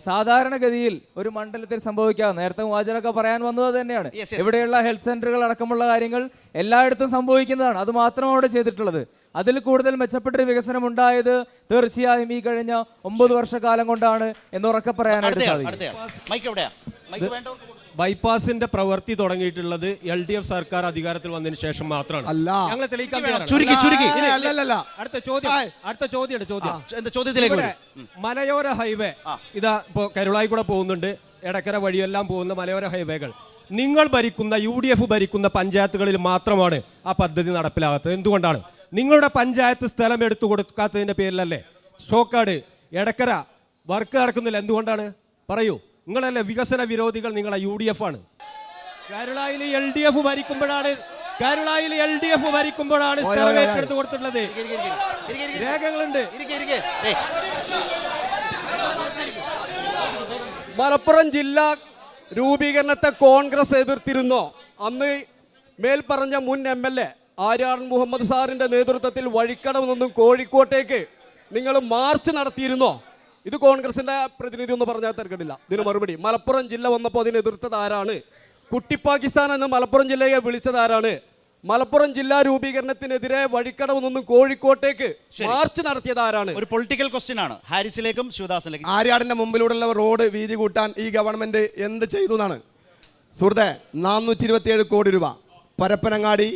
സാധാരണഗതിയിൽ ഒരു മണ്ഡലത്തിൽ സംഭവിക്കാം. നേരത്തെ മുവാജറൊക്കെ പറയാൻ വന്നത് തന്നെയാണ്. ഇവിടെയുള്ള ഹെൽത്ത് സെന്ററുകൾ അടക്കമുള്ള കാര്യങ്ങൾ എല്ലായിടത്തും സംഭവിക്കുന്നതാണ്. അത് മാത്രമാണ് അവിടെ ചെയ്തിട്ടുള്ളത്. അതിൽ കൂടുതൽ മെച്ചപ്പെട്ടൊരു വികസനം ഉണ്ടായത് തീർച്ചയായും ഈ കഴിഞ്ഞ 9 വർഷക്കാലം കൊണ്ടാണ് എന്ന് ഉറക്കെ പറയാനായിട്ട് സാധിക്കും. ബൈപ്പാസിന്റെ പ്രവൃത്തി തുടങ്ങിയിട്ടുള്ളത് LDF സർക്കാർ അധികാരത്തിൽ വന്നതിന് ശേഷം മാത്രമാണ്. ഞങ്ങൾ തെളിയിക്കാൻ മലയോര ഹൈവേ ഇതാ ഇപ്പോ കരുളായി കൂടെ പോകുന്നുണ്ട്, എടക്കര വഴിയെല്ലാം പോകുന്ന മലയോര ഹൈവേകൾ നിങ്ങൾ ഭരിക്കുന്ന UDF ഭരിക്കുന്ന പഞ്ചായത്തുകളിൽ മാത്രമാണ് ആ പദ്ധതി നടപ്പിലാകാത്തത്. എന്തുകൊണ്ടാണ്? നിങ്ങളുടെ പഞ്ചായത്ത് സ്ഥലം എടുത്തു കൊടുക്കാത്തതിന്റെ പേരിലല്ലേ ഷോക്കാട് എടക്കര വർക്ക് നടക്കുന്നില്ല. എന്തുകൊണ്ടാണ്? പറയൂ. നിങ്ങളല്ലേ വികസന വിരോധികൾ, നിങ്ങളെ UDF ആണ്. കേരളയിൽ LDF ഭരിക്കുമ്പോഴാണ് സ്ഥലം ഏറ്റെടുത്ത് കൊടുത്തിട്ടുള്ളത്. രേഖകളുണ്ട്. മലപ്പുറം ജില്ലാ രൂപീകരണത്തെ കോൺഗ്രസ് എതിർത്തിരുന്നോ? അന്ന് മേൽപ്പറഞ്ഞ മുൻ MLA ആര്യാടൻ മുഹമ്മദ് സാറിന്റെ നേതൃത്വത്തിൽ വഴിക്കടവ് നിന്നും കോഴിക്കോട്ടേക്ക് നിങ്ങൾ മാർച്ച് നടത്തിയിരുന്നോ? ഇത് കോൺഗ്രസിന്റെ പ്രതിനിധി ഒന്ന് പറഞ്ഞാൽ തർക്കമില്ല. ഇതിന് മറുപടി, മലപ്പുറം ജില്ല വന്നപ്പോൾ അതിനെ എതിർത്തത് ആരാണ്? കുട്ടി പാകിസ്ഥാൻ എന്ന് മലപ്പുറം ജില്ലയെ വിളിച്ചത് ആരാണ്? മലപ്പുറം ജില്ലാ രൂപീകരണത്തിനെതിരെ വഴിക്കടവ് നിന്നും കോഴിക്കോട്ടേക്ക് മാർച്ച് നടത്തിയത് ആരാണ്? ഒരു പൊളിറ്റിക്കൽ ക്വസ്റ്റ്യൻ ആണ്. ഹാരിസിലേക്കും ശിവദാസിലേക്കും. ആര്യാടിന്റെ മുമ്പിലൂടെയുള്ള റോഡ് വീതി കൂട്ടാൻ ഈ ഗവൺമെന്റ് എന്ത് ചെയ്തു എന്നാണ് സുഹൃത്തെ? 427 കോടി രൂപ പരപ്പനങ്ങാടി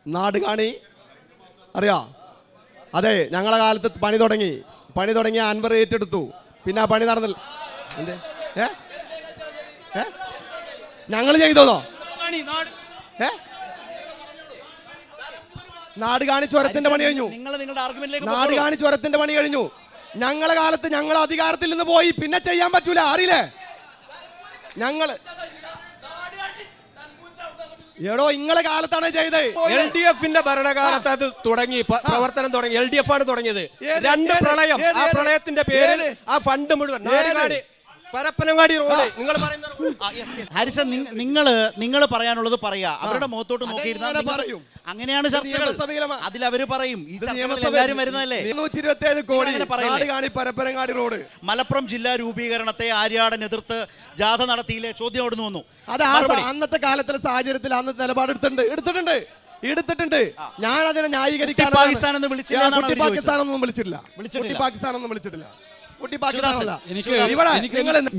നാട് കാണി അറിയാ? അതെ, ഞങ്ങളെ കാലത്ത് പണി തുടങ്ങി അൻവർ ഏറ്റെടുത്തു. പിന്നെ ആ പണി നടന്നില്ല. എന്തേ ഞങ്ങൾ ചെയ്തോന്നോ? നാട് കാണി ചുരത്തിന്റെ പണി കഴിഞ്ഞു. നാട് കാണി ചുരത്തിന്റെ പണി കഴിഞ്ഞു. ഞങ്ങളെ കാലത്ത് ഞങ്ങൾ അധികാരത്തിൽ നിന്ന് പോയി, പിന്നെ ചെയ്യാൻ പറ്റൂല, അറിയില്ലേ? ഞങ്ങള് എടോ ഇങ്ങളെ കാലത്താണ് ചെയ്തത്. LDF-ന്റെ ഭരണകാലത്ത് അത് തുടങ്ങി, പ്രവർത്തനം തുടങ്ങി. LDF ആണ് തുടങ്ങിയത്. 2 പ്രളയം, ആ പ്രളയത്തിന്റെ പേരിൽ ആ ഫണ്ട് മുഴുവൻ പരപ്പനങ്ങാടി റോഡ് നിങ്ങൾ ഹാരിസൺ, നിങ്ങൾ പറയാനുള്ളത് പറയാ. അവരുടെ മുഖത്തോട്ട് നോക്കിയിരുന്നാൽ പറയും. അങ്ങനെയാണ് ചർച്ചകൾ. അതിൽ അവര് പറയും. ഈ ചർച്ചകളിൽ എല്ലാവരും വരുന്നതല്ലേ. 127 കോടി പരപ്പനങ്ങാടി റോഡ്. മലപ്പുറം ജില്ലാ രൂപീകരണത്തെ ആര്യാടൻ എതിർത്ത് ജാഥ നടത്തിയില്ലേ? ചോദ്യം അവിടെ വന്നു. അത് അന്നത്തെ കാലത്തിലെ സാഹചര്യത്തിൽ അന്ന് എടുത്തിട്ടുണ്ട്. ഞാൻ അതിനെ ന്യായീകരിക്കാൻ പാകിസ്ഥാനൊന്നും വിളിച്ചിട്ടില്ല.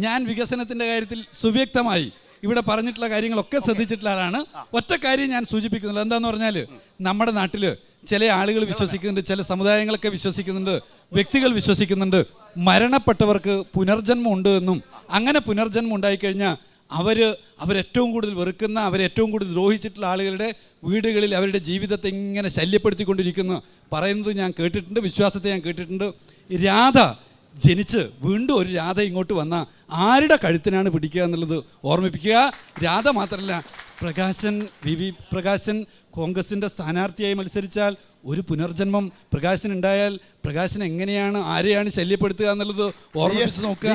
ഞാൻ വികസനത്തിന്റെ കാര്യത്തിൽ സുവ്യക്തമായി ഇവിടെ പറഞ്ഞിട്ടുള്ള കാര്യങ്ങളൊക്കെ ശ്രദ്ധിച്ചിട്ടുള്ള ആളാണ്. ഒറ്റ കാര്യം ഞാൻ സൂചിപ്പിക്കുന്നില്ല. എന്താന്ന് പറഞ്ഞാൽ നമ്മുടെ നാട്ടിൽ ചില ആളുകൾ വിശ്വസിക്കുന്നുണ്ട്, ചില സമുദായങ്ങളൊക്കെ വിശ്വസിക്കുന്നുണ്ട്, വ്യക്തികൾ വിശ്വസിക്കുന്നുണ്ട് മരണപ്പെട്ടവർക്ക് പുനർജന്മം ഉണ്ട് എന്നും, അങ്ങനെ പുനർജന്മം ഉണ്ടായിക്കഴിഞ്ഞാൽ അവരേറ്റവും കൂടുതൽ വെറുക്കുന്ന, അവരേറ്റവും കൂടുതൽ ദ്രോഹിച്ചിട്ടുള്ള ആളുകളുടെ വീടുകളിൽ അവരുടെ ജീവിതത്തെ ഇങ്ങനെ ശല്യപ്പെടുത്തിക്കൊണ്ടിരിക്കുന്നു പറയുന്നത് ഞാൻ കേട്ടിട്ടുണ്ട്, വിശ്വാസത്തെ ഞാൻ കേട്ടിട്ടുണ്ട്. രാധ ജനിച്ച് വീണ്ടും ഒരു രാധ ഇങ്ങോട്ട് വന്ന ആരുടെ കഴുത്തിനാണ് പിടിക്കുക എന്നുള്ളത് ഓർമ്മിപ്പിക്കുക. രാധ മാത്രമല്ല, പ്രകാശൻ കോൺഗ്രസിൻ്റെ സ്ഥാനാർത്ഥിയായി മത്സരിച്ചാൽ ഒരു പുനർജന്മം പ്രകാശൻ ഉണ്ടായാൽ പ്രകാശൻ എങ്ങനെയാണ് ആരെയാണ് ശല്യപ്പെടുത്തുക എന്നുള്ളത് ഓർമ്മിപ്പിച്ച് നോക്കുക.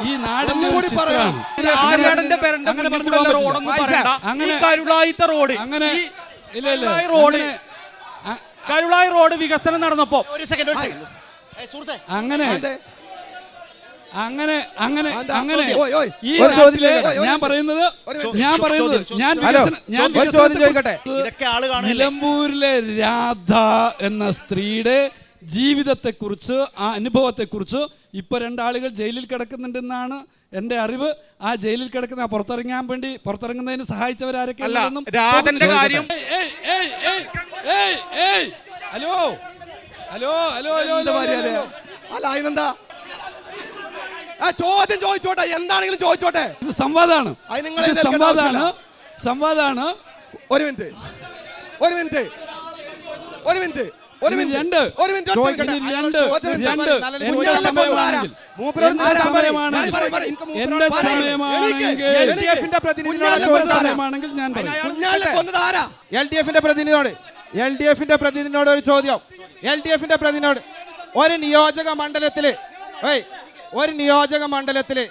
ഈ നാടിന്റെ കരുളായി റോഡ് വികസനം നടന്നപ്പോ ഒരു സെക്കൻഡ് അങ്ങനെ നിലമ്പൂരിലെ രാധ എന്ന സ്ത്രീയുടെ ജീവിതത്തെക്കുറിച്ച്, ആ അനുഭവത്തെക്കുറിച്ച് ഇപ്പൊ 2 ആളുകൾ ജയിലിൽ കിടക്കുന്നുണ്ടെന്നാണ് എന്റെ അറിവ്. ആ ജയിലിൽ കിടക്കുന്ന പുറത്തിറങ്ങുന്നതിന് സഹായിച്ചവരാരൊക്കെ? ചോദ്യം ചോദിച്ചോട്ടെ, എന്താണെങ്കിലും ചോദിച്ചോട്ടെ. ഇത് സംവാദമാണ്. ഒരു മിനിറ്റ് LDF-ന്റെ പ്രതിനിധിയോട് ഒരു ചോദ്യം. LDF-ന്റെ പ്രതിനിധിയോട് ഒരു നിയോജക മണ്ഡലത്തില്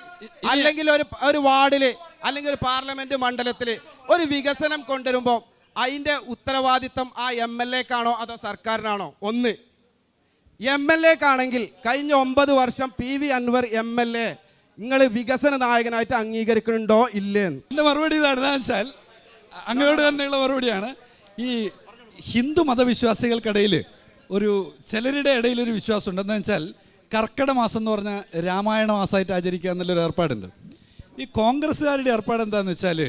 അല്ലെങ്കിൽ ഒരു വാർഡില് അല്ലെങ്കിൽ ഒരു പാർലമെന്റ് മണ്ഡലത്തില് ഒരു വികസനം കൊണ്ടുവരുമ്പോൾ അതിന്റെ ഉത്തരവാദിത്തം ആ MLA-ക്കാണോ അതോ സർക്കാരിനാണോ? ഒന്ന്, MLA-ക്കാണെങ്കിൽ കഴിഞ്ഞ 9 വർഷം PV അൻവർ MLA നിങ്ങൾ വികസന നായകനായിട്ട് അംഗീകരിക്കുന്നുണ്ടോ ഇല്ലേന്ന്? എൻ്റെ മറുപടി ഇതാണ് വെച്ചാൽ, അങ്ങോട്ട് തന്നെയുള്ള മറുപടിയാണ്. ഈ ഹിന്ദു മതവിശ്വാസികൾക്കിടയിൽ ചിലരുടെ ഇടയിൽ ഒരു വിശ്വാസം ഉണ്ടെന്ന് വെച്ചാൽ, കർക്കിടക മാസം എന്ന് പറഞ്ഞാൽ രാമായണ മാസമായിട്ട് ആചരിക്കുക എന്നുള്ളൊരു ഏർപ്പാടുണ്ട്. ഈ കോൺഗ്രസ്സുകാരുടെ ഏർപ്പാട് എന്താണെന്ന് വെച്ചാൽ,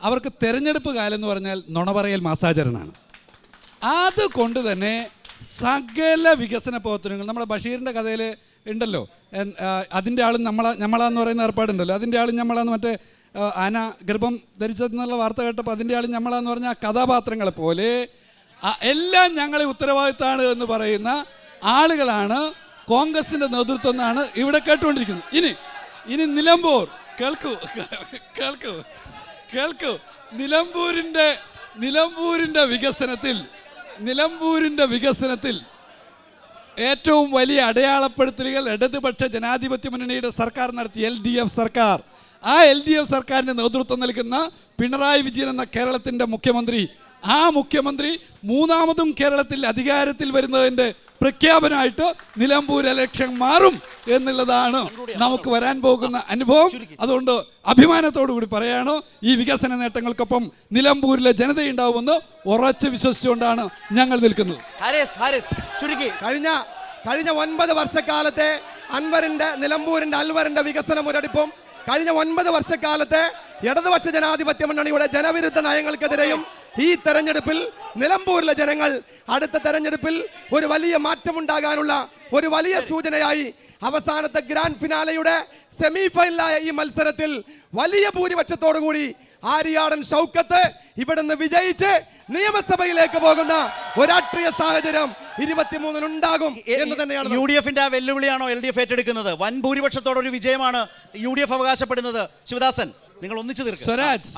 അവർക്ക് തെരഞ്ഞെടുപ്പ് കാലം എന്ന് പറഞ്ഞാൽ നുണ പറയൽ മാസാചരണമാണ്. അതുകൊണ്ട് തന്നെ സകല വികസന പ്രവർത്തനങ്ങൾ, നമ്മുടെ ബഷീറിൻ്റെ കഥയിൽ ഉണ്ടല്ലോ, അതിൻ്റെ ആളും നമ്മളാന്ന് പറയുന്ന ഏർപ്പാടുണ്ടല്ലോ, അതിൻ്റെ ആളും നമ്മളാന്ന് മറ്റേ ആന ഗർഭം ധരിച്ചതെന്നുള്ള വാർത്ത കേട്ടപ്പോൾ അതിൻ്റെ ആളും നമ്മളാന്ന് പറഞ്ഞ ആ കഥാപാത്രങ്ങളെ പോലെ എല്ലാം ഞങ്ങളെ ഉത്തരവാദിത്തമാണ് എന്ന് പറയുന്ന ആളുകളാണ് കോൺഗ്രസിൻ്റെ നേതൃത്വം എന്നാണ് ഇവിടെ കേട്ടുകൊണ്ടിരിക്കുന്നത്. ഇനി നിലമ്പൂർ കേൾക്കൂ നിലമ്പൂരിൻ്റെ വികസനത്തിൽ ഏറ്റവും വലിയ അടയാളപ്പെടുത്തലുകൾ ഇടതുപക്ഷ ജനാധിപത്യ മുന്നണിയുടെ സർക്കാർ നടത്തി. LDF സർക്കാർ. ആ LDF സർക്കാരിന് നേതൃത്വം നൽകുന്ന പിണറായി വിജയൻ എന്ന കേരളത്തിൻ്റെ മുഖ്യമന്ത്രി, ആ മുഖ്യമന്ത്രി 3ാമതും കേരളത്തിൽ അധികാരത്തിൽ വരുന്നതിൻ്റെ പ്രഖ്യാപനമായിട്ട് നിലമ്പൂർ ഇലക്ഷൻ മാറും എന്നുള്ളതാണ് നമുക്ക് വരാൻ പോകുന്ന അനുഭവം. അതുകൊണ്ട് അഭിമാനത്തോടു കൂടി പറയാണ്, ഈ വികസന നേട്ടങ്ങൾക്കൊപ്പം നിലമ്പൂരിലെ ജനതയുണ്ടാവുമെന്ന് ഉറച്ചു വിശ്വസിച്ചുകൊണ്ടാണ് ഞങ്ങൾ നിൽക്കുന്നത്. കഴിഞ്ഞ 9 വർഷക്കാലത്തെ നിലമ്പൂരിന്റെ അൽവറിന്റെ വികസന മുരടിപ്പും കഴിഞ്ഞ 9 വർഷക്കാലത്തെ ഇടതുപക്ഷ ജനാധിപത്യ മുന്നണിയുടെ ജനവിരുദ്ധ നയങ്ങൾക്കെതിരെയും ഈ തെരഞ്ഞെടുപ്പിൽ നിലമ്പൂരിലെ ജനങ്ങൾ അടുത്ത തെരഞ്ഞെടുപ്പിൽ ഒരു വലിയ മാറ്റമുണ്ടാകാനുള്ള ഒരു വലിയ സൂചനയായി അവസാനത്തെ ഗ്രാൻഡ് ഫിനാലയുടെ സെമി ഫൈനലായ ഈ മത്സരത്തിൽ വലിയ ഭൂരിപക്ഷത്തോടുകൂടി ആര്യാടൻ ഷൗക്കത്ത് ഇവിടുന്ന് വിജയിച്ച് നിയമസഭയിലേക്ക് പോകുന്ന ഒരു രാഷ്ട്രീയ സാഹചര്യം 23-ന് ഉണ്ടാകും എന്ന് തന്നെയാണ്. UDF-ന്റെ ആ വെല്ലുവിളിയാണോ LDF ഏറ്റെടുക്കുന്നത്? വൻ ഭൂരിപക്ഷത്തോടൊരു വിജയമാണ് UDF അവകാശപ്പെടുന്നത്. ശിവദാസൻ, നിങ്ങൾ ഒന്നിച്ചു തീർക്കുക. സ്വരാജ്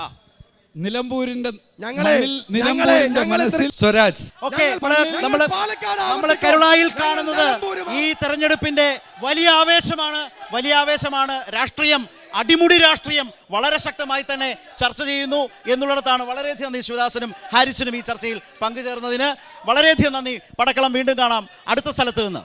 നിലമ്പൂരിന്റെ ഞങ്ങളെ മനസ്സിൽ സ്വരാജ്. നമ്മള് കരുളായിൽ കാണുന്നത് ഈ തെരഞ്ഞെടുപ്പിന്റെ വലിയ ആവേശമാണ്. രാഷ്ട്രീയം, അടിമുടി രാഷ്ട്രീയം വളരെ ശക്തമായി തന്നെ ചർച്ച ചെയ്യുന്നു എന്നുള്ളിടത്താണ്. വളരെയധികം നന്ദി ശിവദാസനും ഹാരിസിനും ഈ ചർച്ചയിൽ പങ്കുചേർന്നതിന്. വളരെയധികം നന്ദി. പടക്കളം വീണ്ടും കാണാം അടുത്ത സ്ഥലത്ത് നിന്ന്.